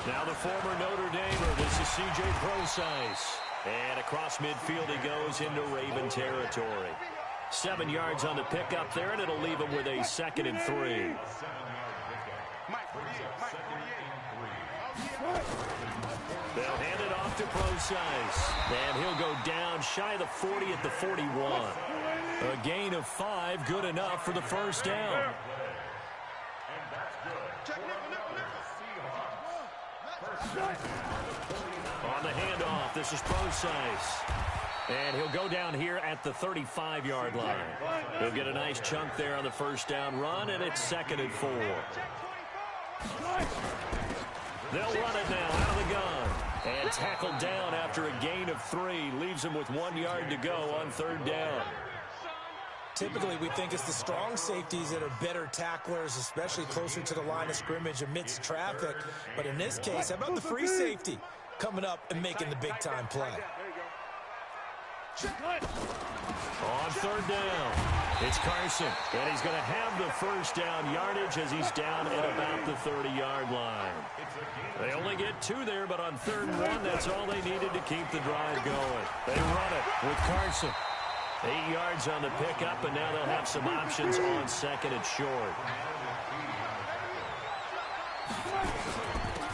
Now the former Notre Damer, this is C.J. Prosise. And across midfield he goes into Raven territory. 7 yards on the pickup there, and it'll leave him with a 2nd and 3. They'll hand it off to Prosise. And he'll go down shy of the 40 at the 41. A gain of 5, good enough for the first down. On the handoff, this is Prosise. And he'll go down here at the 35-yard line. He'll get a nice chunk there on the first down run, and it's 2nd and 4. They'll run it now out of the gun. And tackled down after a gain of 3. Leaves him with 1 yard to go on 3rd down. Typically, we think it's the strong safeties that are better tacklers, especially closer to the line of scrimmage amidst traffic. But in this case, how about the free safety coming up and making the big-time play? On 3rd down, it's Carson, and he's going to have the first down yardage as he's down at about the 30-yard line. They only get 2 there, but on 3rd and 1, that's all they needed to keep the drive going. They run it with Carson. 8 yards on the pickup, and now they'll have some options on 2nd and short.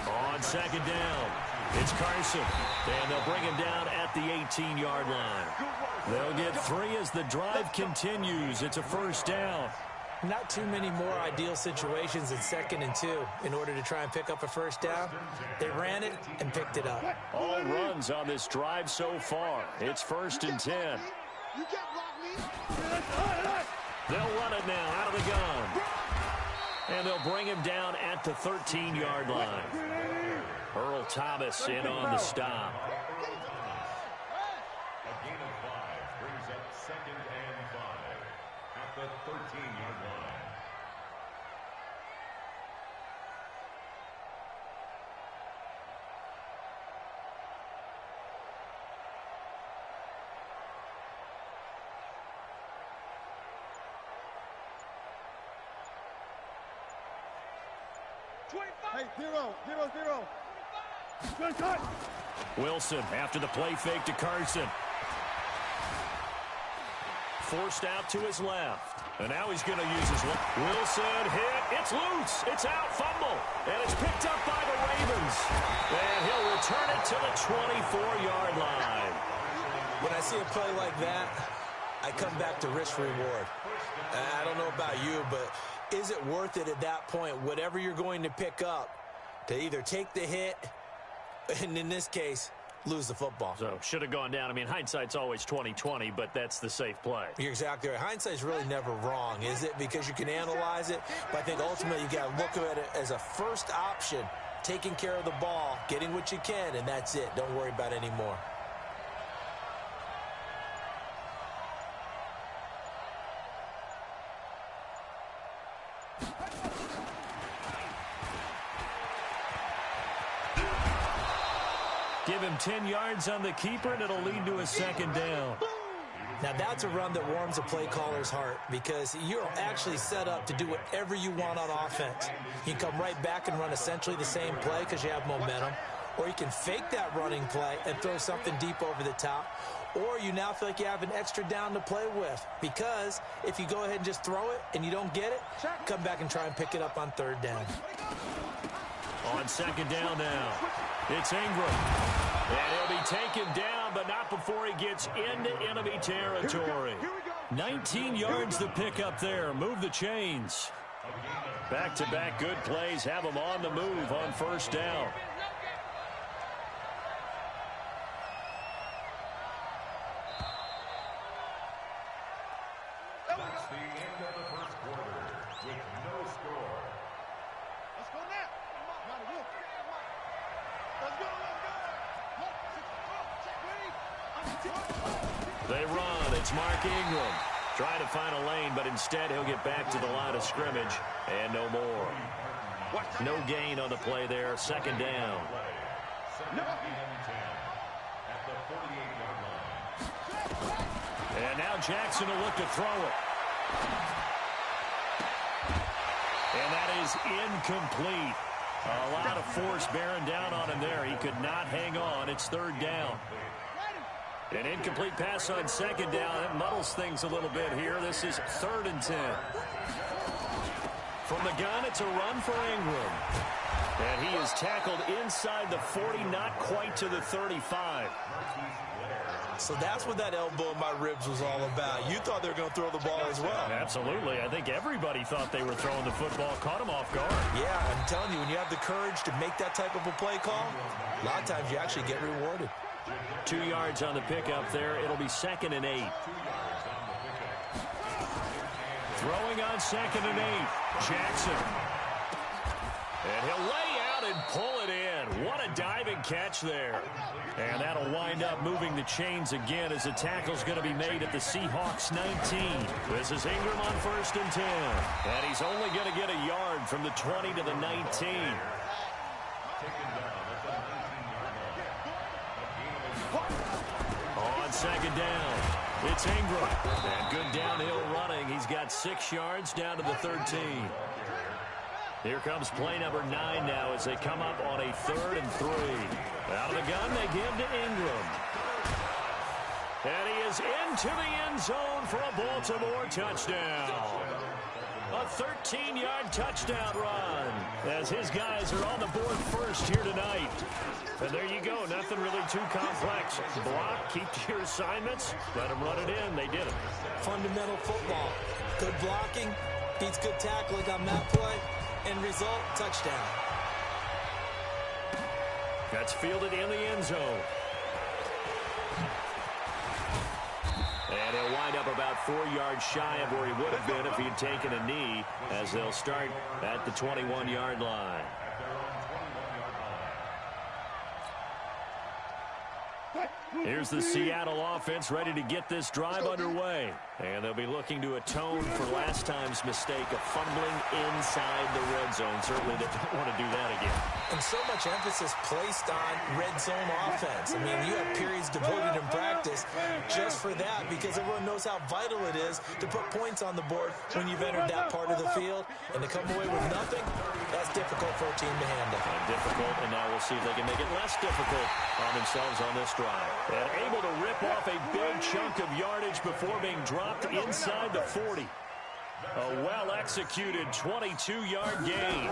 On 2nd down, it's Carson, and they'll bring him down at the 18-yard line. They'll get 3 as the drive continues. It's a 1st down. Not too many more ideal situations in 2nd and 2 in order to try and pick up a 1st down. They ran it and picked it up. All runs on this drive so far. It's 1st and 10. You can't block me. They'll run it now out of the gun. And they'll bring him down at the 13-yard line. Earl Thomas in on the stop. A gain of 5 brings up 2nd and 5 at the 13-yard line. Hey, 0-0-0. Wilson after the play fake to Carson. Forced out to his left. And now he's going to use his left. Wilson hit. It's loose. It's out. Fumble. And it's picked up by the Ravens. And he'll return it to the 24-yard line. When I see a play like that, I come back to risk reward. I don't know about you, but is it worth it at that point, whatever you're going to pick up, to either take the hit, and in this case, lose the football? So, should have gone down. I mean, hindsight's always 20/20, but that's the safe play. You're exactly right. Hindsight's really never wrong, is it? Because you can analyze it, but I think ultimately you got to look at it as a first option, taking care of the ball, getting what you can, and that's it. Don't worry about any more. Give him 10 yards on the keeper, and it'll lead to a 2nd down. Now, that's a run that warms a play caller's heart because you're actually set up to do whatever you want on offense. You can come right back and run essentially the same play because you have momentum, or you can fake that running play and throw something deep over the top, or you now feel like you have an extra down to play with because if you go ahead and just throw it and you don't get it, come back and try and pick it up on 3rd down. On 2nd down now, it's Ingram. And he'll be taken down, but not before he gets into enemy territory. 19 yards to pick up there. Move the chains. Back-to-back good plays have him on the move on 1st down. That's the end of the 1st quarter with no score. Let's go now. Let's go. They run. It's Mark Ingram. Trying to find a lane, but instead he'll get back to the line of scrimmage and no more. No gain on the play there. 2nd down. 2nd and 10 at the 48-yard line. And now Jackson will look to throw it. And that is incomplete. A lot of force bearing down on him there. He could not hang on. It's 3rd down. An incomplete pass on 2nd down. It muddles things a little bit here. This is 3rd and 10. From the gun, it's a run for Ingram. And he is tackled inside the 40, not quite to the 35. So that's what that elbow in my ribs was all about. You thought they were going to throw the ball as well. Absolutely. I think everybody thought they were throwing the football, caught him off guard. Yeah, I'm telling you, when you have the courage to make that type of a play call, a lot of times you actually get rewarded. 2 yards on the pickup there. It'll be 2nd and 8. Throwing on 2nd and 8. Jackson. And he'll lay out and pull it in. What a diving catch there. And that'll wind up moving the chains again as the tackle's going to be made at the Seahawks 19. This is Ingram on 1st and 10. And he's only going to get a yard from the 20 to the 19. On 2nd down, it's Ingram. And good downhill running. He's got 6 yards down to the 13. Here comes play number 9 now as they come up on a 3rd and 3. Out of the gun, they give to Ingram. And he is into the end zone for a Baltimore touchdown. A 13-yard touchdown run as his guys are on the board first here tonight. And there you go. Nothing really too complex. Block, keep to your assignments, let them run it in. They did it. Fundamental football. Good blocking beats good tackling on that play. End result, touchdown. That's fielded in the end zone. And he'll wind up about 4 yards shy of where he would have been if he had taken a knee, as they'll start at the 21-yard line. Here's the Seattle offense ready to get this drive underway. And they'll be looking to atone for last time's mistake of fumbling inside the red zone. Certainly they don't want to do that again. And so much emphasis placed on red zone offense. I mean, you have periods devoted in practice just for that because everyone knows how vital it is to put points on the board when you've entered that part of the field. And to come away with nothing, that's difficult for a team to handle. Difficult, and now we'll see if they can make it less difficult on themselves on this drive. And able to rip off a big chunk of yardage before being dropped inside the 40. A well-executed 22-yard gain.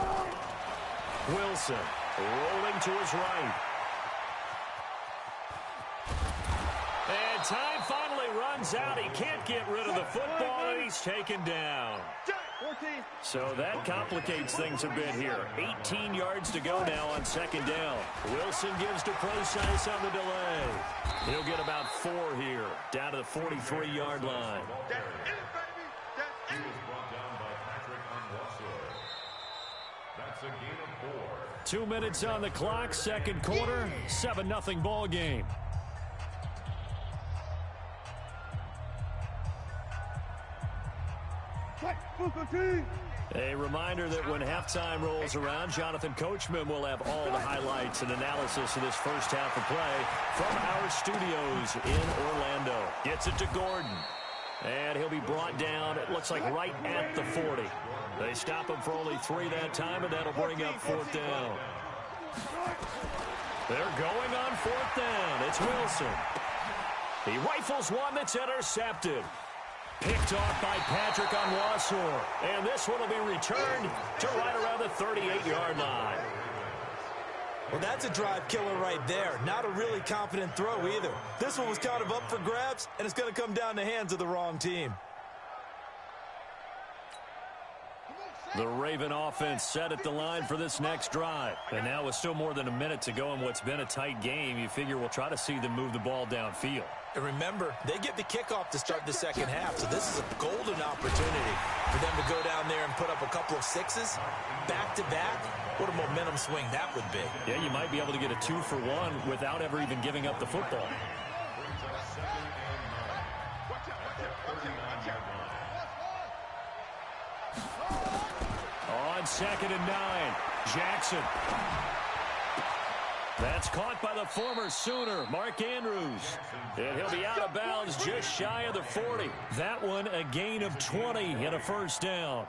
Wilson rolling to his right. And time finally runs out. He can't get rid of the football, and he's taken down. So that complicates things a bit here. 18 yards to go now on 2nd down. Wilson gives to Process on the delay. He'll get about 4 here, down to the 43-yard line. He was brought down by Patrick Onwuasor. That's a gain of 4. 2 minutes on the clock, 2nd quarter, 7-0 ball game. A reminder that when halftime rolls around, Jonathan Coachman will have all the highlights and analysis of this first half of play from our studios in Orlando. Gets it to Gordon. And he'll be brought down, it looks like right at the 40. They stop him for only 3 that time, and that'll bring up 4th down. They're going on 4th down. It's Wilson. He rifles one that's intercepted. Picked off by Patrick Onwuasor. And this one will be returned to right around the 38-yard line. Well, that's a drive killer right there. Not a really confident throw either. This one was kind of up for grabs, and it's going to come down the hands of the wrong team. The Raven offense set at the line for this next drive. And now with still more than a minute to go in what's been a tight game, you figure we'll try to see them move the ball downfield. And remember, they get the kickoff to start the second half, so this is a golden opportunity for them to go down there and put up a couple of 6s back-to-back. What a momentum swing that would be. Yeah, you might be able to get a 2-for-1 without ever even giving up the football. On 2nd and 9, Jackson. That's caught by the former Sooner, Mark Andrews. And he'll be out of bounds just shy of the 40. That one a gain of 20 and a 1st down.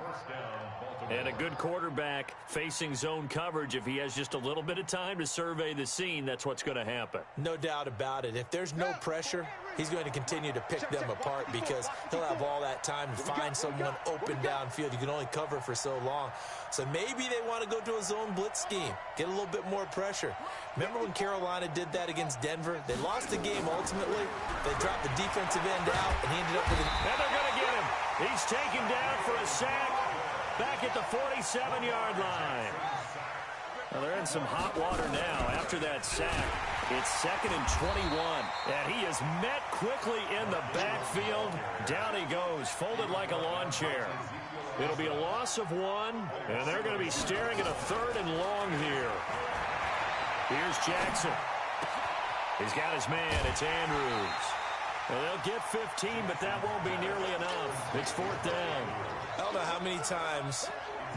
And a good quarterback facing zone coverage. If he has just a little bit of time to survey the scene, that's what's going to happen. No doubt about it. If there's no pressure, he's going to continue to pick them apart because he'll have all that time to find someone open downfield. You can only cover for so long. So maybe they want to go to a zone blitz scheme, get a little bit more pressure. Remember when Carolina did that against Denver? They lost the game ultimately. They dropped the defensive end out, and he ended up with a... And they're going to get him. He's taken down for a sack back at the 47-yard line. Well, they're in some hot water now after that sack. It's 2nd and 21, and he is met quickly in the backfield. Down he goes, folded like a lawn chair. It'll be a loss of 1, and they're going to be staring at a 3rd and long here. Here's Jackson. He's got his man. It's Andrews. Well, they'll get 15, but that won't be nearly enough. It's 4th down. I don't know how many times,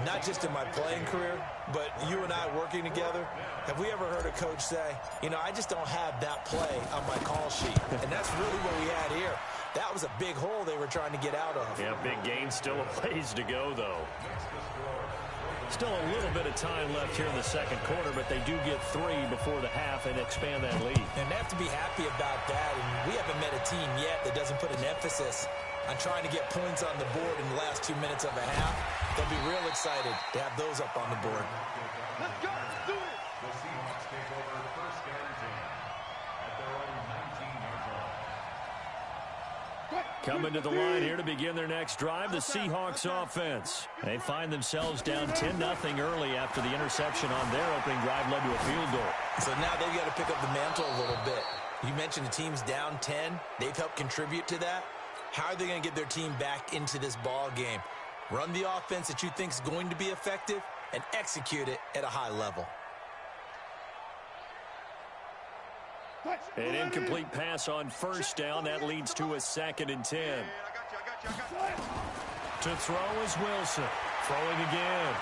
not just in my playing career, but you and I working together, have we ever heard a coach say, you know, I just don't have that play on my call sheet. And that's really what we had here. That was a big hole they were trying to get out of. Yeah, big gain. Still a ways to go, though. Still a little bit of time left here in the second quarter, but they do get 3 before the half and expand that lead. And they have to be happy about that. And we haven't met a team yet that doesn't put an emphasis on trying to get points on the board in the last 2 minutes of a half. They'll be real excited to have those up on the board. Let's go. Let's do it. The Seahawks take over 1st and 10 at their own 19-yard line. Coming to the line here to begin their next drive, the Seahawks offense. They find themselves down 10-0 early after the interception on their opening drive led to a field goal. So now they've got to pick up the mantle a little bit. You mentioned the team's down 10. They've helped contribute to that. How are they going to get their team back into this ball game? Run the offense that you think is going to be effective and execute it at a high level. An incomplete pass on 1st down. That leads to a 2nd and 10. To throw is Wilson. Throwing again.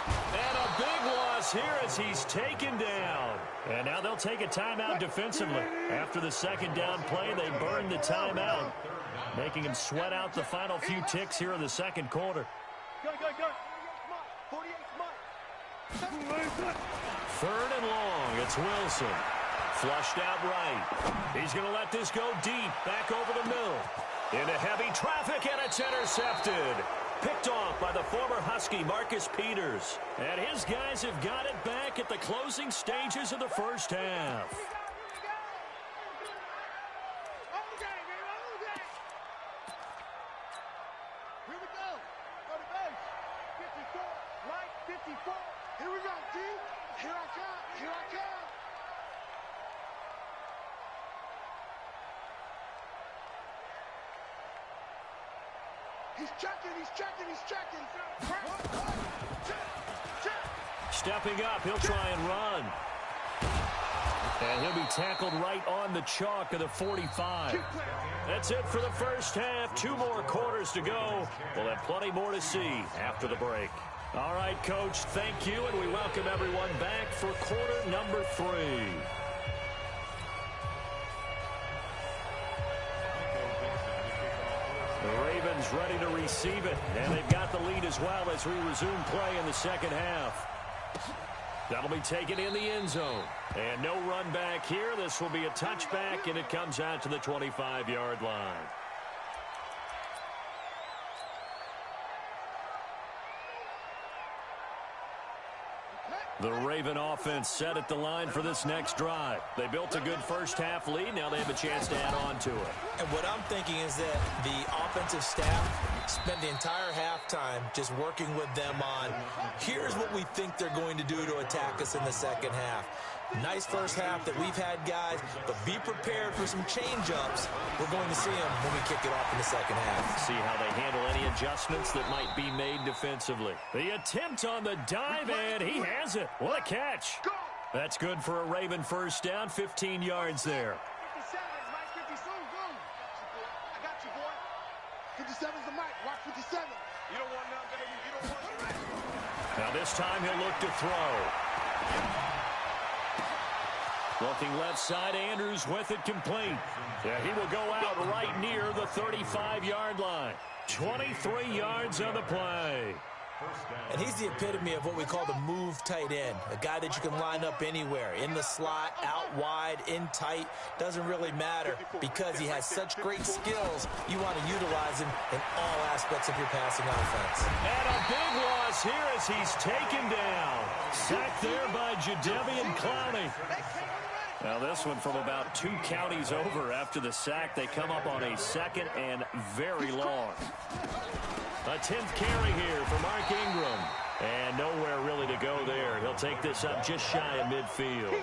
And a big loss here as he's taken down. And now they'll take a timeout defensively. After the 2nd down play, they burned the timeout, making him sweat out the final few ticks here in the second quarter. Go. 48 smart. 3rd and long. It's Wilson. Flushed out right. He's going to let this go deep. Back over the middle. Into heavy traffic, and it's intercepted. Picked off by the former Husky, Marcus Peters. And his guys have got it back at the closing stages of the first half. Here we go. Go to base. 54. Right. 54. Here we go, D. Here I come. He's checking. Stepping up, he'll try and run. And he'll be tackled right on the chalk of the 45. That's it for the first half. 2 more quarters to go. We'll have plenty more to see after the break. All right, Coach, thank you, and we welcome everyone back for quarter number 3. The Ravens ready to receive it, and they've got the lead as well as we resume play in the second half. That'll be taken in the end zone. And no run back here. This will be a touchback, and it comes out to the 25-yard line. The Raven offense set at the line for this next drive. They built a good first half lead. Now they have a chance to add on to it. And what I'm thinking is that the offensive staff spent the entire halftime just working with them on, here's what we think they're going to do to attack us in the second half. Nice first half that we've had, guys, but be prepared for some change-ups. We're going to see them when we kick it off in the second half. See how they handle any adjustments that might be made defensively. The attempt on the dive, and he has it. What a catch. That's good for a Raven first down, 15 yards there. 57 is Mike 50 soon. Go. I got you, boy. 57 is the mic. Watch 57. You don't want none, baby. You don't want none. Now this time he'll look to throw. Looking left side, Andrews with it complete. Yeah, he will go out right near the 35-yard line. 23 yards on the play. And he's the epitome of what we call the move tight end, a guy that you can line up anywhere, in the slot, out wide, in tight, doesn't really matter because he has such great skills. You want to utilize him in all aspects of your passing offense. And a big loss here as he's taken down. Sacked there by Jadeveon Clowney. Now this one from about 2 counties over. After the sack, they come up on a second and very long. A 10th carry here for Mark Ingram. And nowhere really to go there. He'll take this up just shy of midfield.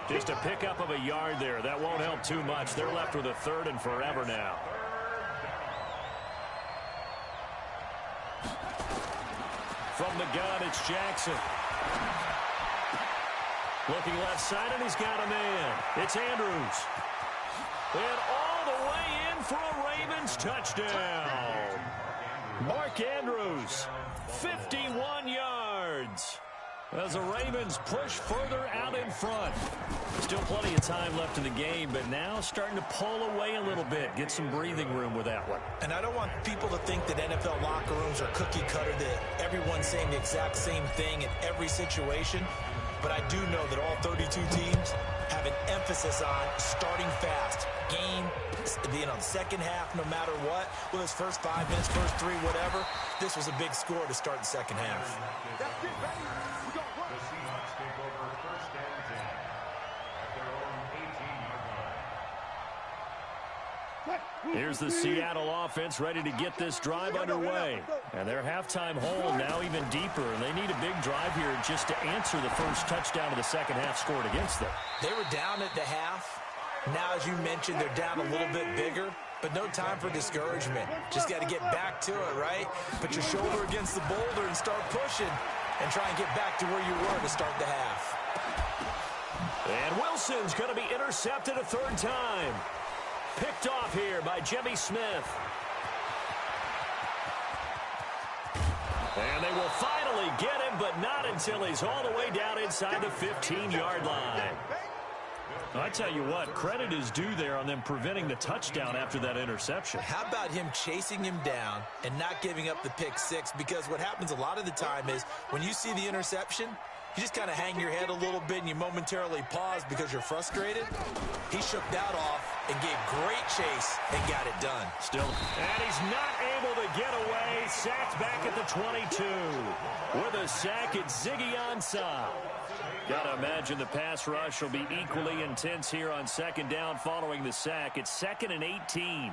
Just a pickup of a yard there. That won't help too much. They're left with a 3rd and forever now. From the gun, it's Jackson. Looking left side, and he's got a man. It's Andrews. And all the way in for a Ravens touchdown. Mark Andrews, 51 yards. As the Ravens push further out in front. Still plenty of time left in the game, but now starting to pull away a little bit. Get some breathing room with that one. And I don't want people to think that NFL locker rooms are cookie cutter, that everyone's saying the exact same thing in every situation. But I do know that all 32 teams have an emphasis on starting fast. Game, second half, no matter what. Well, his first 5 minutes, first 3, whatever. This was a big score to start the second half. The Seahawks take over first and 10 at their own 18-yard line. Here's the Seattle offense ready to get this drive underway. And their halftime hole now even deeper. And they need a big drive here just to answer the first touchdown of the second half scored against them. They were down at the half. Now, as you mentioned, they're down a little bit bigger. But no time for discouragement. Just got to get back to it, right? Put your shoulder against the boulder and start pushing. And try and get back to where you were to start the half. And Wilson's going to be intercepted a third time. Picked off here by Jimmy Smith. And they will finally get him, but not until he's all the way down inside the 15-yard line. I tell you what, credit is due there on them preventing the touchdown after that interception. How about him chasing him down and not giving up the pick six? Because what happens a lot of the time is when you see the interception, you just kind of hang your head a little bit and you momentarily pause because you're frustrated. He shook that off and gave great chase and got it done. Still, and he's not able to get away. Sacked back at the 22. With a sack, it's Ziggy Ansah. Gotta imagine the pass rush will be equally intense here on second down following the sack. It's 2nd and 18.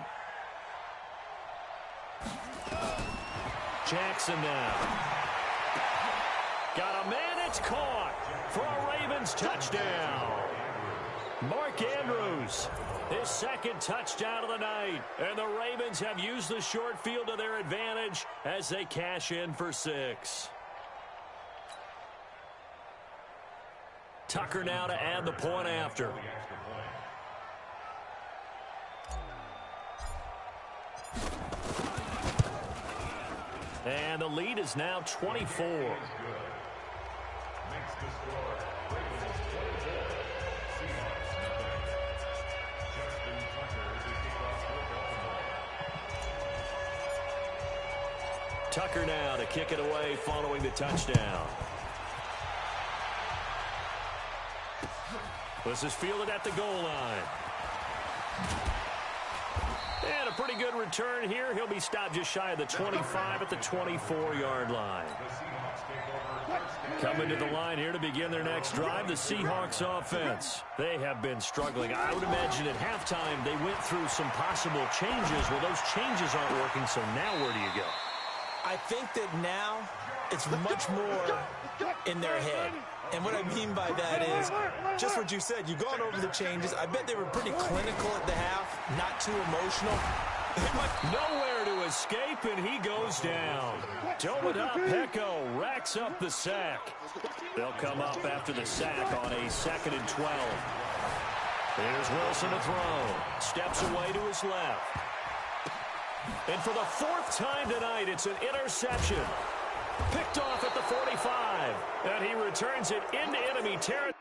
Jackson now. Got a man, it's caught for a Ravens touchdown. Mark Andrews, his second touchdown of the night. And the Ravens have used the short field to their advantage as they cash in for 6. Tucker now to add the point after. And the lead is now 24. Makes the score. Ravens 24. Seahawks nothing. Justin Tucker is the kickoff for Baltimore. Tucker now to kick it away following the touchdown. This is fielded at the goal line. And a pretty good return here. He'll be stopped just shy of the 25 at the 24-yard line. Coming to the line here to begin their next drive, the Seahawks offense. They have been struggling. I would imagine at halftime they went through some possible changes. Well, those changes aren't working, so now where do you go? I think that now it's much more in their head. And what I mean by that is just what you said. You've gone over the changes. I bet they were pretty clinical at the half, not too emotional. Nowhere to escape, and he goes down. Dominic Pecco racks up the sack. They'll come up after the sack on a 2nd and 12. Here's Wilson to throw. Steps away to his left. And for the 4th time tonight, it's an interception. Picked off at the 45. And he returns it into enemy territory.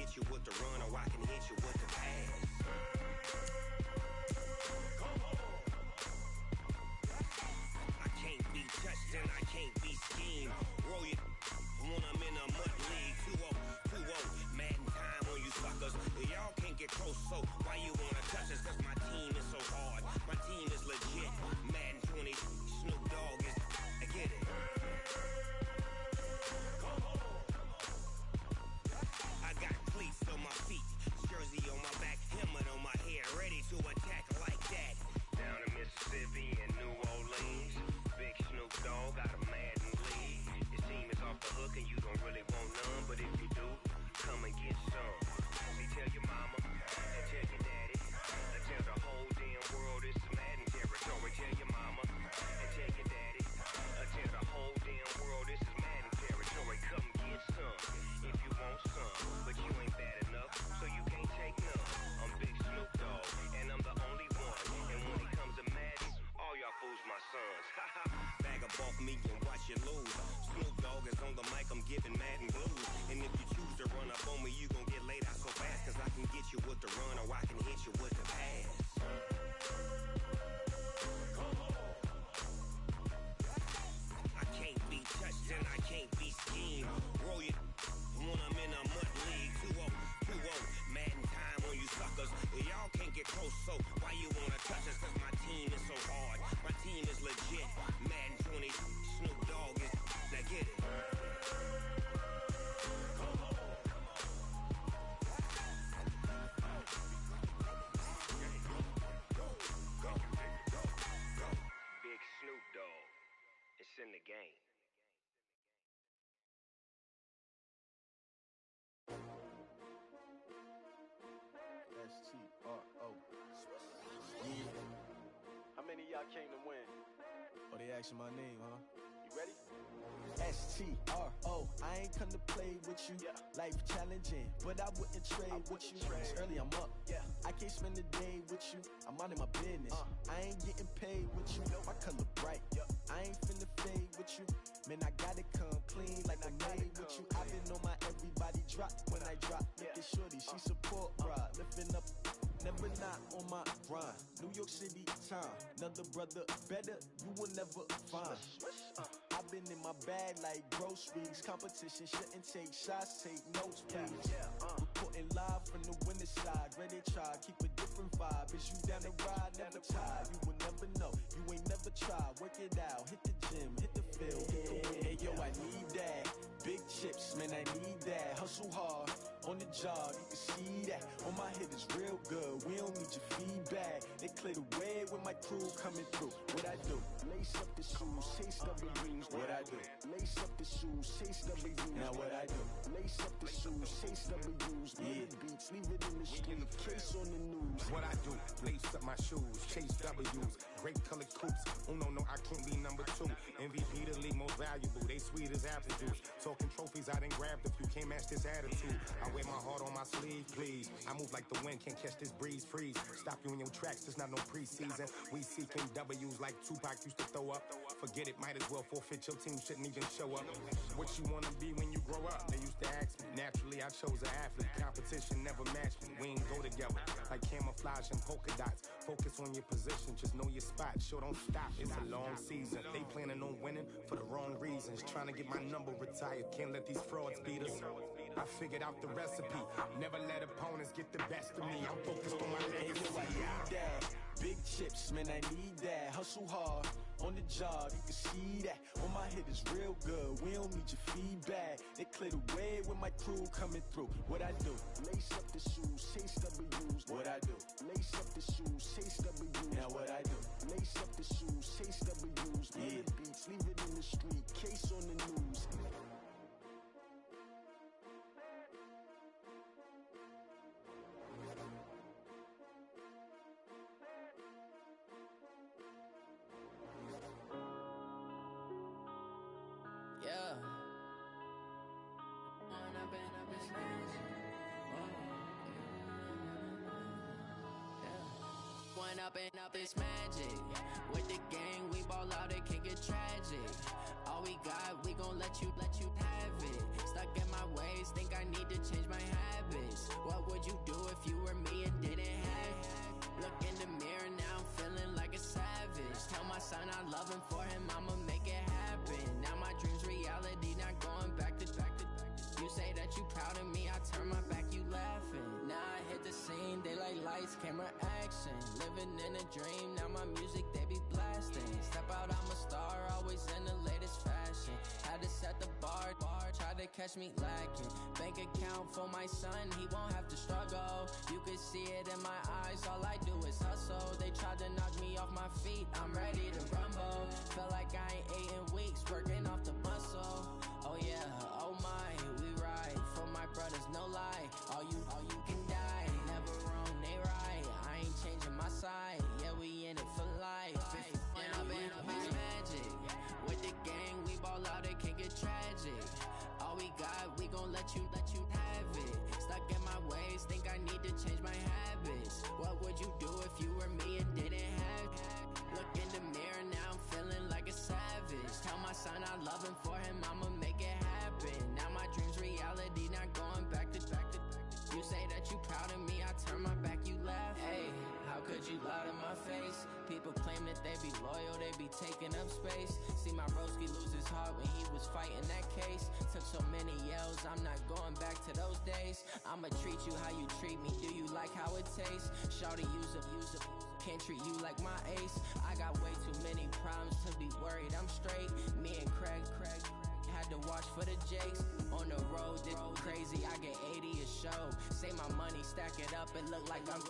get you with the run or I can hit you with the pass. I can't be touched and I can't be schemed. Roll you when I'm in a mud league. 2-0, 2-0, Madden time on you suckers. Y'all can't get close, so why you wanna touch us? Cause my team is so hard. My team is legit. Madden 20, Snoop Dogg is, I get it. I got cleats on my feet, jersey on my back, helmet on my head, ready to attack like that. Down in Mississippi and New Orleans, big Snoop Dogg got a Madden league. His team is off the hook and you don't really want none, but if you do, come and get some. See, tell your mama and tell your daddy, and tell the whole damn world it's Madden territory. Tell your mama and tell your daddy, and tell the whole damn world this is Madden territory. Come get some if you want some, but you ain't bad enough, so you can't take none. I'm Big Snoop Dogg, and I'm the only one. And when it comes to Madden, all y'all fools my sons. Bag up off me and watch you lose. Snoop Dogg is on the mic, I'm giving Madden blues. And if you choose to run up on me, you gon' get laid out so fast. Cause I can get you with the run or I can hit you with the pass. I can't be touched and I can't be schemed. Roll you when I'm in a mud league. 2-0, 2-0, Madden time on you suckers. Y'all can't get close, so why you wanna touch us? Cause my team is so hard. My team is legit. Madden 20, Snoop Dogg is, now get it. Big Snoop Dogg, it's in the game. S-T-R-O. Yeah. How many of y'all came to win? Oh, they asking my name, huh? You ready? S-T-R-O. I ain't come to play with you. Yeah. Life challenging, but I wouldn't trade with you. It's early, I'm up. Yeah. I can't spend the day with you. I'm minding my business. I ain't getting paid with you. My color bright. I ain't finna fade with you. Man, I gotta come clean like I made with you. I've been on my everybody drop when I drop. Look at shorty, she support ride. Lifting up, never not on my grind. New York City time, another brother better, you will never find. I've been in my bag like groceries. Competition shouldn't take shots, take notes, please. Reporting live from the winter side. Ready to try, keep a different vibe. Is you down the ride, never tired. You will never know, you ain't never tried. Work it out, hit the gym, hit the field, hit the wind. Hey yo, I need that. Big chips, man, I need that. Hustle hard, on the job, you can see that. On my head is real good, we don't need your feedback. They clear the way with my crew coming through. What I do? Lace up the shoes, chase W's. What I do? Lace up the shoes, chase W's. Now what I do? Lace up the shoes, chase W's. Yeah. Beats, leave it in the street, case on the news. What I do? Lace up my shoes, chase W's. Great colored coops. Oh no, I can't be number 2. MVP the league most valuable. They sweet as apple juice. Talking trophies, I done grabbed a few. Can't match this attitude. I wear my heart on my sleeve, please. I move like the wind, can't catch this breeze, freeze. Stop you in your tracks, there's not no preseason. We seeking W's like Tupac used to throw up. Forget it, might as well forfeit. Your team shouldn't even show up. What you wanna be when you grow up? They used to ask me. Naturally, I chose an athlete. Competition never matched me. We ain't go together like camouflage and polka dots. Focus on your position, just know your spot. Sure, don't stop. It's a long season. They planning on winning for the wrong reasons. Trying to get my number retired. Can't let these frauds beat us. I figured out the recipe. Never let opponents get the best of me. I'm focused on my legacy. I need that. Big chips, man, I need that. Hustle hard, on the job, you can see that. On my head is real good, we don't need your feedback. They clear the way with my crew coming through. What I do? Lace up the shoes, chase W's. What I do? Lace up the shoes, chase W's. Now what I do? Lace up the shoes, chase W's. Yeah. Beats, leave it in the street, case on the news. Yeah. One up and up is magic. With the gang, we ball out, it can get tragic. All we got, we gon' let you have it. Stuck in my ways, think I need to change my habits. Look in the mirror, now I'm feeling like a savage. Tell my son I love him, for him I'ma make it happen. Now my dream's reality, not going back to. You say that you proud of me, I turn my back, you laughing. Now I hit the scene, they like lights, camera, action. Living in a dream, now my music, they be blasting. Step out, I'm a star, always in the latest fashion. Had to set the bar, try to catch me lacking. Bank account for my son, he won't have to struggle. You could see it in my eyes, all I do is hustle. They tried to knock me off my feet, I'm ready to rumble. Felt like I ain't ate in weeks, working off the muscle. Oh yeah, oh my, we ride for my brothers, no lie. All you can die, never wrong, they right. I ain't changing my side, yeah, we in it for life. When I'm in magic, with the gang, we ball out, it can get tragic. All we got, we gon' let you have it. Stuck in my ways, think I need to change my habits. What would you do if you were me and didn't have it? Look in the mirror, now I'm feeling like a savage. Tell my son I love him, for him I'ma make it happen. Now my dream's reality, not going back to. You say that you proud of me, I turn my back, you laugh. Hey, how could you lie to my face? People claim that they be loyal, they be taking up space. See my broski lose his heart when he was fighting that case. Took so many yells, I'm not going back to those days. I'ma treat you how you treat me, do you like how it tastes? Shawty, use up, can't treat you like my ace. I got way too many problems to be worried, I'm straight. Me and Craig had to watch for the Jakes. On the road, this crazy, I get 80 a show. Say my money, stack it up, it look like I'm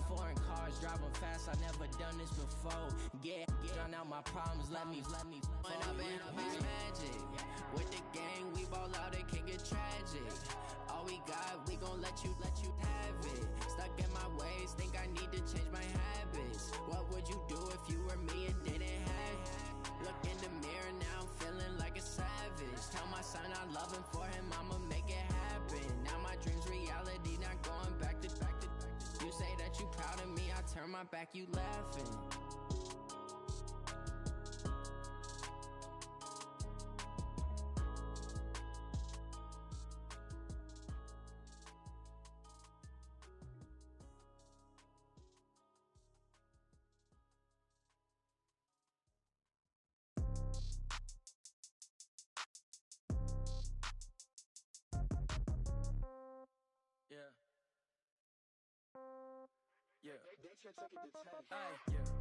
foreign cars, driving fast, I never done this before. Drown out my problems, let me When I'm in magic, with the gang, we ball out, it can get tragic. All we got, we gon' let you have it. Stuck in my ways, think I need to change my habits. What would you do if you were me and didn't have it? Look in the mirror, now I'm feeling like a savage. Tell my son I love him, for him I'ma make it happen. Now my dream's reality, not going back to. You say that you proud of me, I turn my back, you laughing.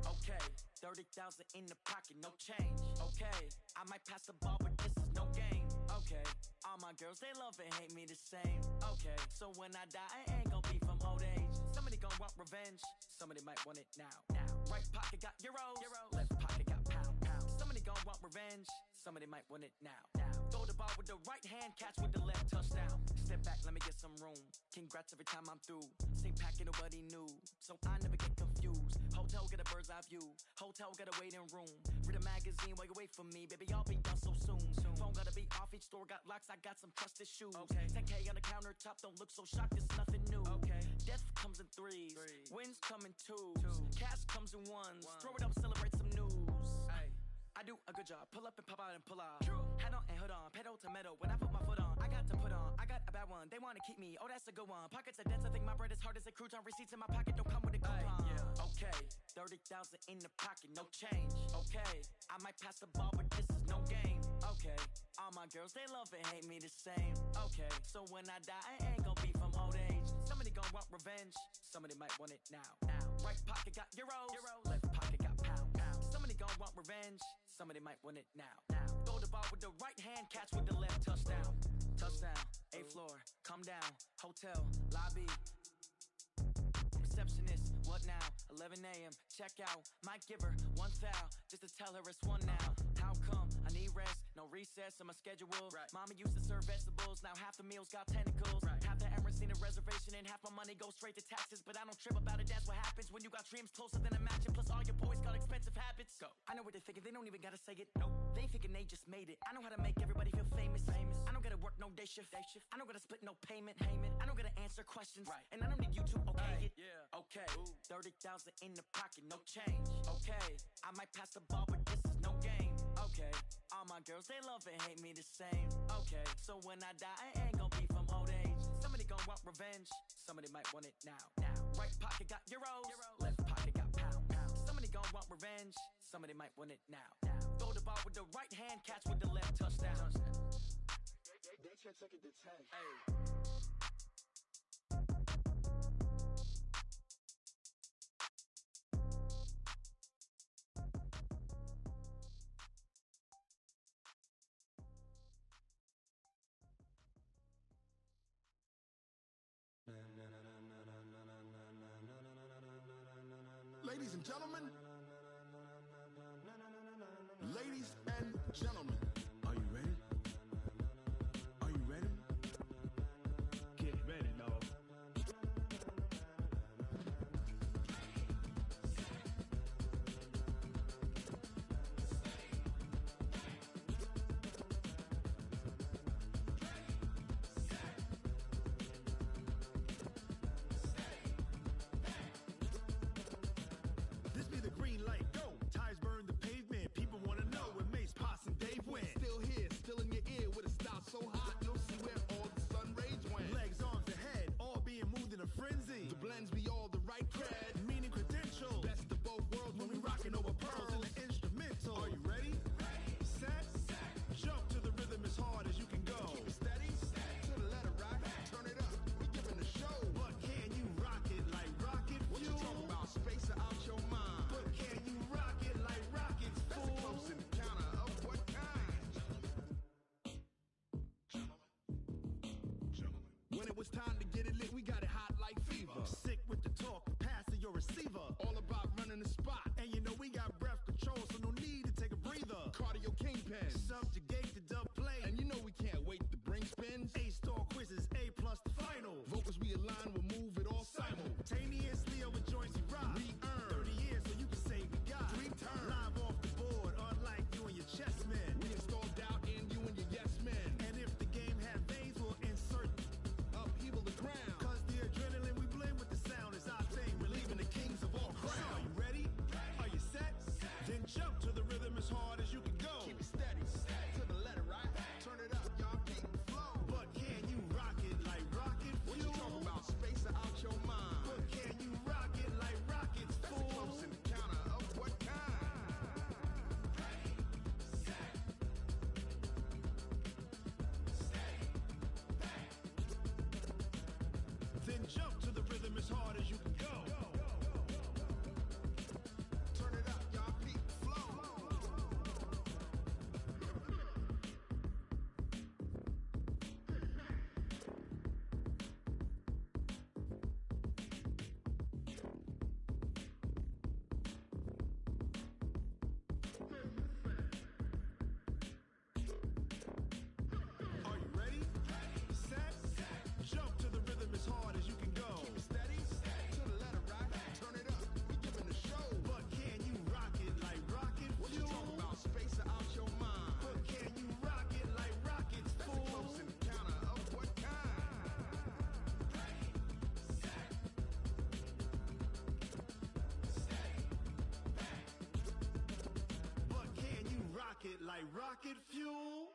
Okay, 30,000 in the pocket, no change. Okay, I might pass the ball, but this is no game. Okay, all my girls, they love and hate me the same. Okay, so when I die, I ain't gon' be from old age. Somebody gon' want revenge, somebody might want it now. Right pocket got euros, left pocket got pound. Somebody gon' want revenge, somebody might want it now. Throw the ball with the right hand, catch with the left, touchdown. Step back, let me get some room. Congrats every time I'm through. Same packet, nobody knew, so I never get confused. Hotel get a bird's eye view, hotel got a waiting room. Read a magazine while you wait for me, baby, I'll be done so soon. Phone gotta be off, each store got locks, I got some trusted shoes. 10K on the countertop, don't look so shocked, it's nothing new. Death comes in threes, wins come in twos. Cash comes in ones, throw it up, celebrate some news. I do a good job, pull up and pop out and pull out. Head on and hood on, pedal to metal. When I put my foot on, I got to put on. I got a bad one, they wanna keep me, oh that's a good one. Pockets are dense, I think my bread is hard as a crouton. Receipts in my pocket don't come with a coupon. Okay, 30,000 in the pocket, no change. Okay, I might pass the ball, but this is no game. Okay, all my girls, they love and hate me the same. Okay, so when I die, I ain't gon' be from old age. Somebody gon' want revenge, somebody might want it now. Right pocket got euros, left pocket got pound. Somebody gon' want revenge, somebody might want it now. Throw the ball with the right hand, catch with the left, touchdown. Touchdown, 8th floor, come down, hotel, lobby. Receptionist, what now? 11 a.m., check out. Might give her one foul, just to tell her it's one now. How come? I need rest, no recess in my schedule. Mama used to serve vegetables, now half the meals got tentacles. Half the Emirates need a reservation and half my money goes straight to taxes. But I don't trip about it, that's what happens when you got dreams closer than a match. And plus all your boys got expensive habits. Go. I know what they're thinking, they don't even gotta say it. Nope. They ain't thinking they just made it. I know how to make everybody feel famous. I don't gotta work no day shift. I don't gotta split no payment. I don't gotta answer questions. And I don't need you to okay it. Okay, 30,000 in the pocket, no change. Okay, I might pass the ball, but this is no game. Okay, all my girls, they love and hate me the same. Okay, so when I die, I ain't gon' be from old age. Somebody gon' want revenge, somebody might want it now. Right pocket got euros, left pocket got pound. Somebody gon' want revenge, somebody might want it now. Throw the ball with the right hand, catch with the left, touchdown. They can't take it to 10. Hey. Ladies and gentlemen, ladies and gentlemen, are you ready? Are you ready? Get ready, dog. This be the green light, go. Tires burn the pavement. People wanna know when Mace, Potts, and Dave win. Still here, still in your ear with a style so hot, you'll see where all the sun rays went. Legs, arms, and head, all being moved in a frenzy. The blends be all the right cred, meaning credentials. best of both worlds when we rockin' over pearls. In the instrumental. Are you ready? Set. Jump to the rhythm as hard as you can go. Keep it steady, to the letter right, turn it up, we giving the show. But can you rock it like rocket What you fuel? talking about, spacer out your mind? But can you rock it like rockets, That's a fool? close encounter of what kind? When it was time to get it lit, we got it hot like fever. Sick with the talk, passing your receiver. All about running the spot. And you know we got breath control, so no need to take a breather. Cardio kingpin. Subjugate the dub play. And you know we can't wait to bring spins. A-star quizzes, A+ the final. Vocals we align, we'll move it all Simultaneously over joints we rock. We earn 30 years so you can say we got 3 turns. live off the board, unlike you and your chess men. We install doubt in you and your yes men. And if the game had veins, we'll insert Upheaval the ground. cause the adrenaline we blend with the sound is our thing, relieving the kings of all Crown. crowns. Are you ready? Are you set? Then jump to the rhythm as hard as you can go. Keep it steady, to the letter right. Turn it up, y'all keep the flow. But can you rock it like rocket What you fuel? talking about, spacer out your mind? But can you rock it like rockets, That's a fool? close encounter of what kind? Then jump to the rhythm as hard as you can go. Turn it up, y'all keep the flow. Are you ready? Set. Jump to the rhythm as hard as you can go. Keep it steady, to the letter right. Turn it up, we giving the show. But can you rock it like rocket What you fuel? talking about, spacer out your mind? But can you rock it like rockets, That's a fool? close encounter of what kind? But can you rock it like rocket fuel?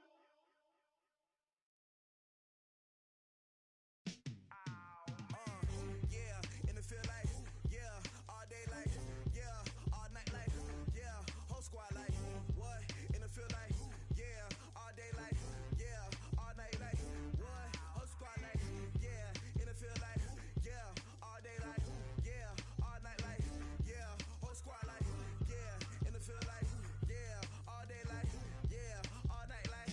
Yeah, in the field like, yeah, all day like, yeah, all night like, yeah, whole squad like, what? In the field like, yeah, all day like, yeah, all night like, what? Whole squad like, yeah, in the field like, yeah, all day like, yeah, all night like, yeah, whole squad like, yeah, in the field like, yeah, all day like, yeah, all night like,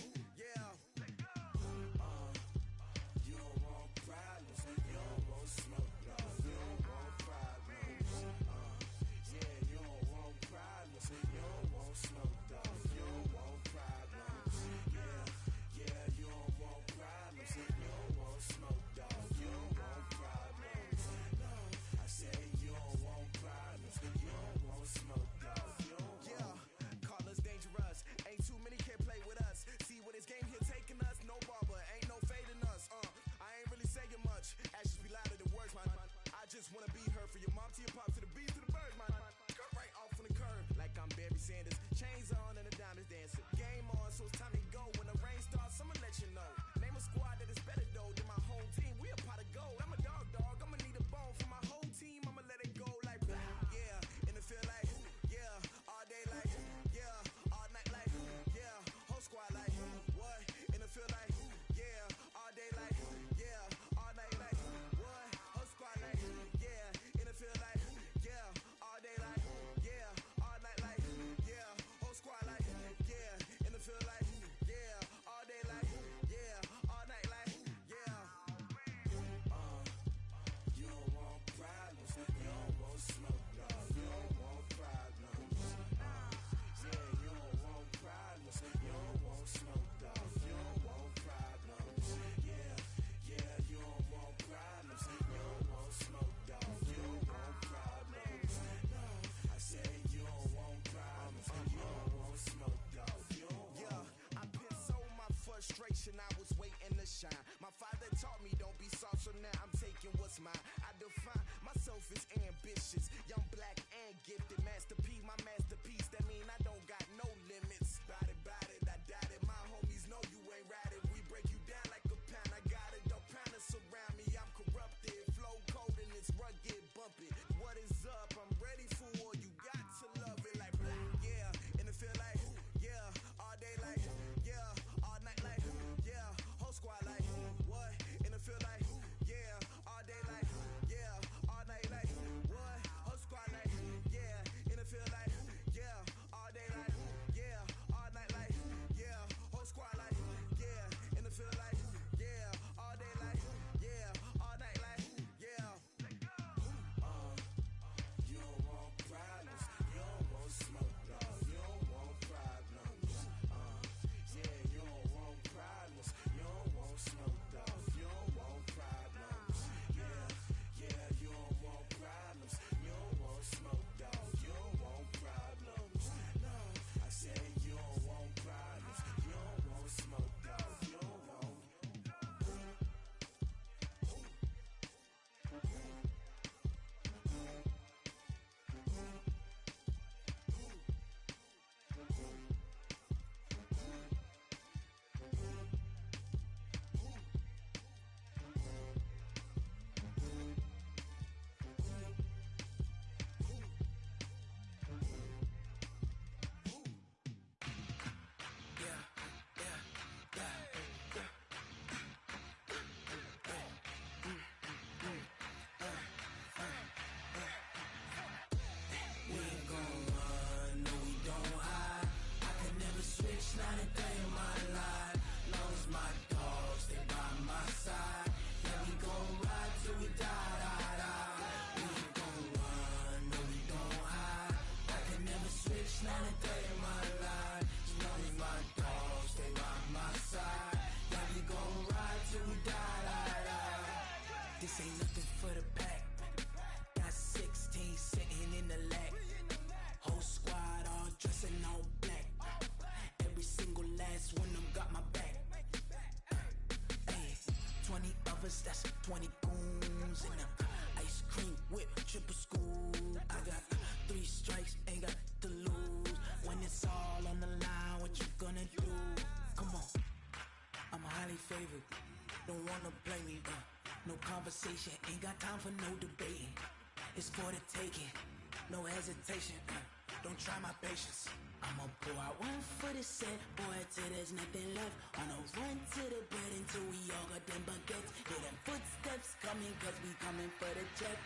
20 goons and ice cream whip, triple scoop. I got 3 strikes, ain't got to lose. When it's all on the line, what you gonna do? Come on, I'm highly favored. Don't wanna play me, no conversation, ain't got time for no debating. It's for the taking, no hesitation, don't try my patience. I'ma pull out 1 foot of set, boy, till there's nothing left. On a run to the bed until we all got them baguettes. Hear them footsteps coming, cause we coming for the check.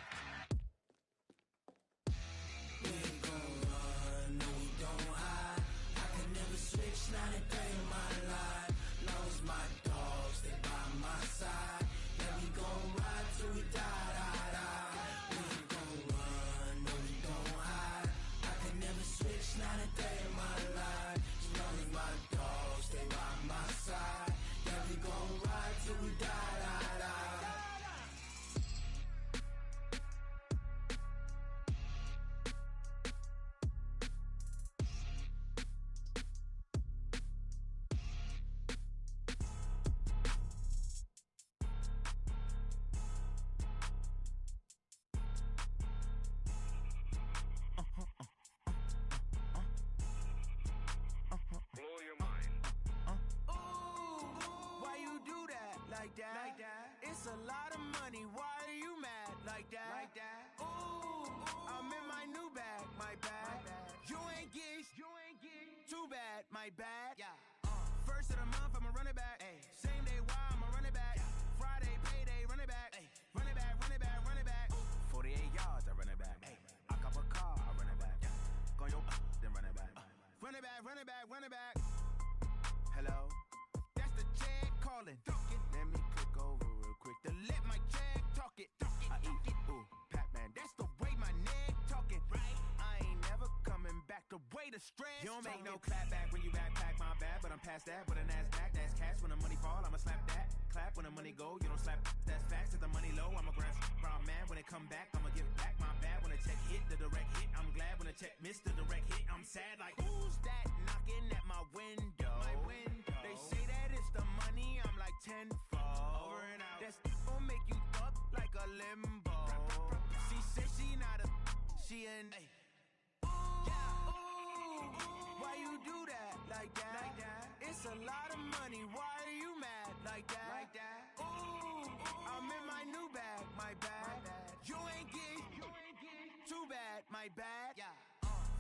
We ain't gon' run, no we don't hide. I can never switch, not a day in my life. Knows my dogs, they by my side. Yeah, we gon' ride till we die, die, die. We ain't gon' run, no we don't hide. I can never switch, not a day in my life. As long as my dogs stay by my side. Yeah, we gon' ride till we die, die, die. Blow your mind. Why you do that? Like that? Like that? It's a lot of money. Why are you mad? Like that? Like that? Ooh, I'm in my new bag. My bad. You ain't get too bad. My bad. Yeah. First of the month, I'ma run it back. Ay. Same day, why I'ma run it back. Yeah. Friday, payday, run it back. Ay. Run it back, run it back, run it back. 48 yards, I run it back. Ay. I cop a car, I run it back. Go yo, then run it back. Run it back, run it back, run it back. Hello? That's the check calling. Let me click over real quick. To let my check talk it. I eat, ooh, Pac-Man. That's the way my neck talking. Right? I ain't never coming back. The way the stress. You don't make talking. no clap back when you backpack, my bad. But I'm past that with a NASDAQ. That's cash. When the money fall, I'ma slap that. Clap when the money go, you don't slap. That's facts. If the money low, I'ma grab brown man. When it come back, I'ma give back my bad. When the check hit, the direct hit, I'm glad. When the check missed the direct hit, I'm sad. Like, who's that knocking at my window? My window. They say that it's the money, I'm like tenfold. Over and out. That's gon' make you up like a limbo. She said she not a, she an. Why you do that? Like that? Like that? It's a lot of money. Why are you mad? Like that? Like that? Ooh, I'm in my new bag. My bad. You ain't get too bad. My bad. Yeah.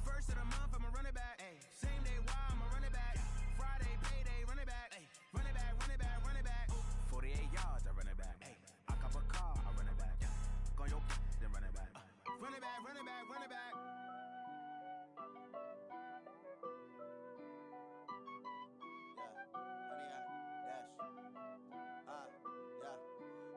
First of the month, I'ma run it back. Ay. Same day, why I'ma run it back. Yeah. Friday, payday, run it back. Ay. Run it back, run it back, run it back. 48 yards, I run it back. Ay. I cop a car, I run it back. Go yo, then run it back. Run it back, run it back, run it back.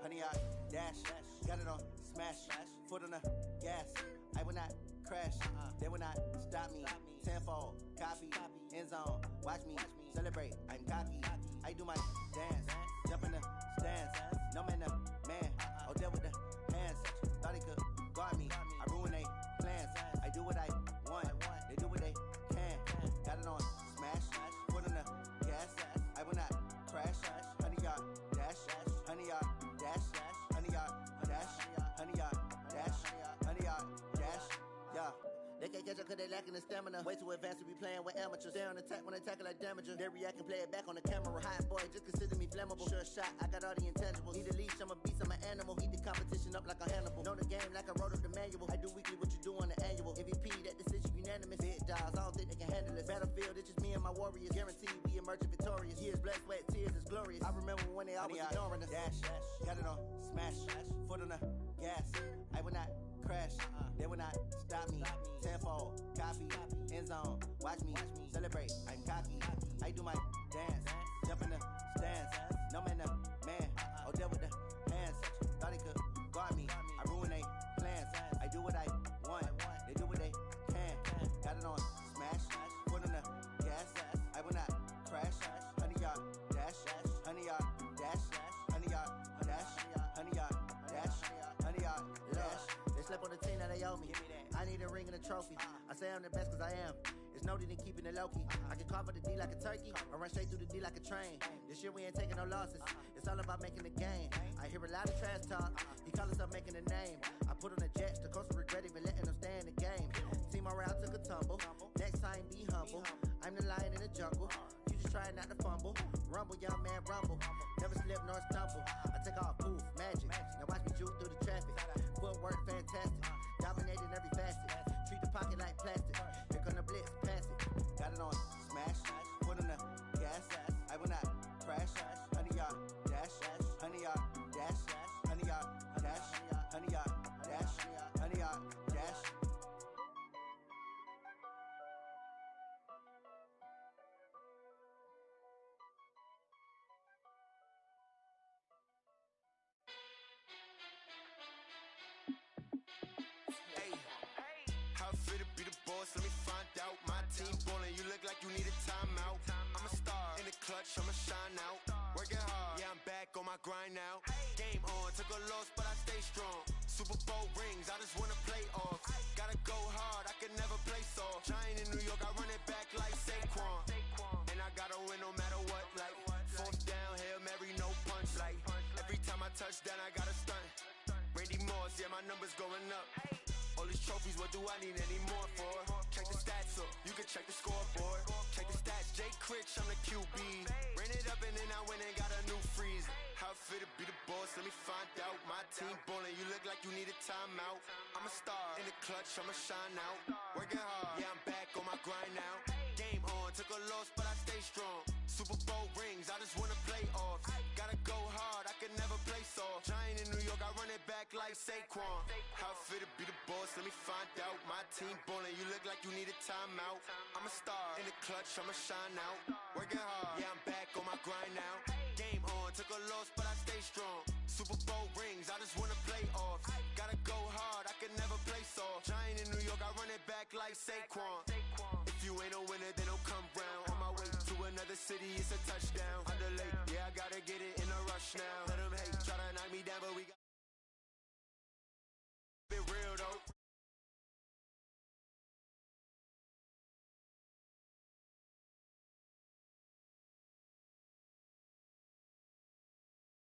Honey, I dash, got it on smash, foot on the gas. I will not crash, they will not stop me. Tenfold, copy, end zone, watch me celebrate. I'm cocky, I do my dance, jump in the stands. No man, the man, oh deal with the hands. Thought he could guard me, I ruin they plans. I do what I want, they do what they can. Got it on smash, foot on the gas. I will not crash, honey, y'all dash, honey, y'all dash, honey, y'all dash, honey, y'all dash, honey, y'all dash, yeah. They can't catch up cause they lacking the stamina. Way too advanced to be playing with amateurs. Stay on attack when they tackle like damager. They react and play it back on the camera. Hot boy, just consider me flammable. Sure shot, I got all the intangibles. Need a leash, I'm a beast, I'm an animal. Heat the competition up like a Hannibal. Know the game like I wrote up the manual. I do weekly what you do on the annual. MVP, that decision unanimous. Big dogs, I don't think they can handle it. Battlefield, it's just me and my warriors. Guaranteed we emerging victorious. Years, blood, sweat, tears, it's glorious. I remember when they always ignoring us. Dash, got it on smash, foot on the gas. I will not crash, they will not stop me. Tenfold, copy, end zone, watch me celebrate. I'm cocky, I do my dance, jump in the stands. No man, the man, oh deal with the hands. Thought he could guard me, I ruin they plans. I do what I want, they do what they can. Got it on smash, foot on the gas. I will not crash, honey, y'all dash, honey, y'all dash, honey, y'all dash, honey, y'all dash, honey, y'all dash. They slept on the team that they owe me. I need a ring and a trophy. I say I'm the best cause I am. It's noted in keeping it low-key. I can carve up the D like a turkey, or run straight through the D like a train. This year we ain't taking no losses. It's all about making the game. I hear a lot of trash talk. He call himself making a name. I put on the Jets. The coach regret even letting them stay in the game. Team morale took a tumble. Next time be humble. I'm the lion in the jungle. You just trying not to fumble. Rumble, young man, rumble. Never slip nor stumble. I take off, poof, magic. Now watch me juke through the traffic. Footwork fantastic. Dominating every facet. Treat the pocket like plastic. Here come the blitz, pass it. Got it on smash. Put on the gas. I will not crash. 100 yard dash. 100 yard dash. 100 yard dash. 100 yard dash. 100 yard dash. How fit to be the boss? Let me find out. My team ballin', you look like you need a timeout. I'm a star in the clutch, I'ma shine out. Working hard, yeah, I'm back on my grind now. Game on, took a loss, but I stay strong. Super Bowl rings, I just wanna play off. Gotta go hard, I can never play soft. Giant in New York, I run it back like Saquon. And I gotta win no matter what, like fourth down, Hail Mary, no punch. Like every time I touch down, I gotta stunt. Randy Moss, yeah, my numbers going up. All these trophies, what do I need any more for? Check the stats up, you can check the scoreboard. Check the stats, Jay Critch, I'm the QB. Ran it up and then I went and got a new freeze. How fit to be the boss, let me find out. My team ballin', you look like you need a timeout. I'm a star in the clutch, I'ma shine out. Working hard, yeah, I'm back on my grind now. Game on, took a loss, but I stay strong. Super Bowl rings, I just wanna play off. Gotta go hard, I can never play soft. Giant in New York, I run it back like Saquon. How fit to be the boss, let me find out. My team ballin', you look like you need a timeout. I'm a star in the clutch, I'ma shine out. Working hard, yeah, I'm back on my grind now. Game on, took a loss, but I stay strong. Super Bowl rings, I just wanna play off. Gotta go hard, I can never play soft. Giant in New York, I run it back like Saquon. If you ain't a winner, then don't come round. On my way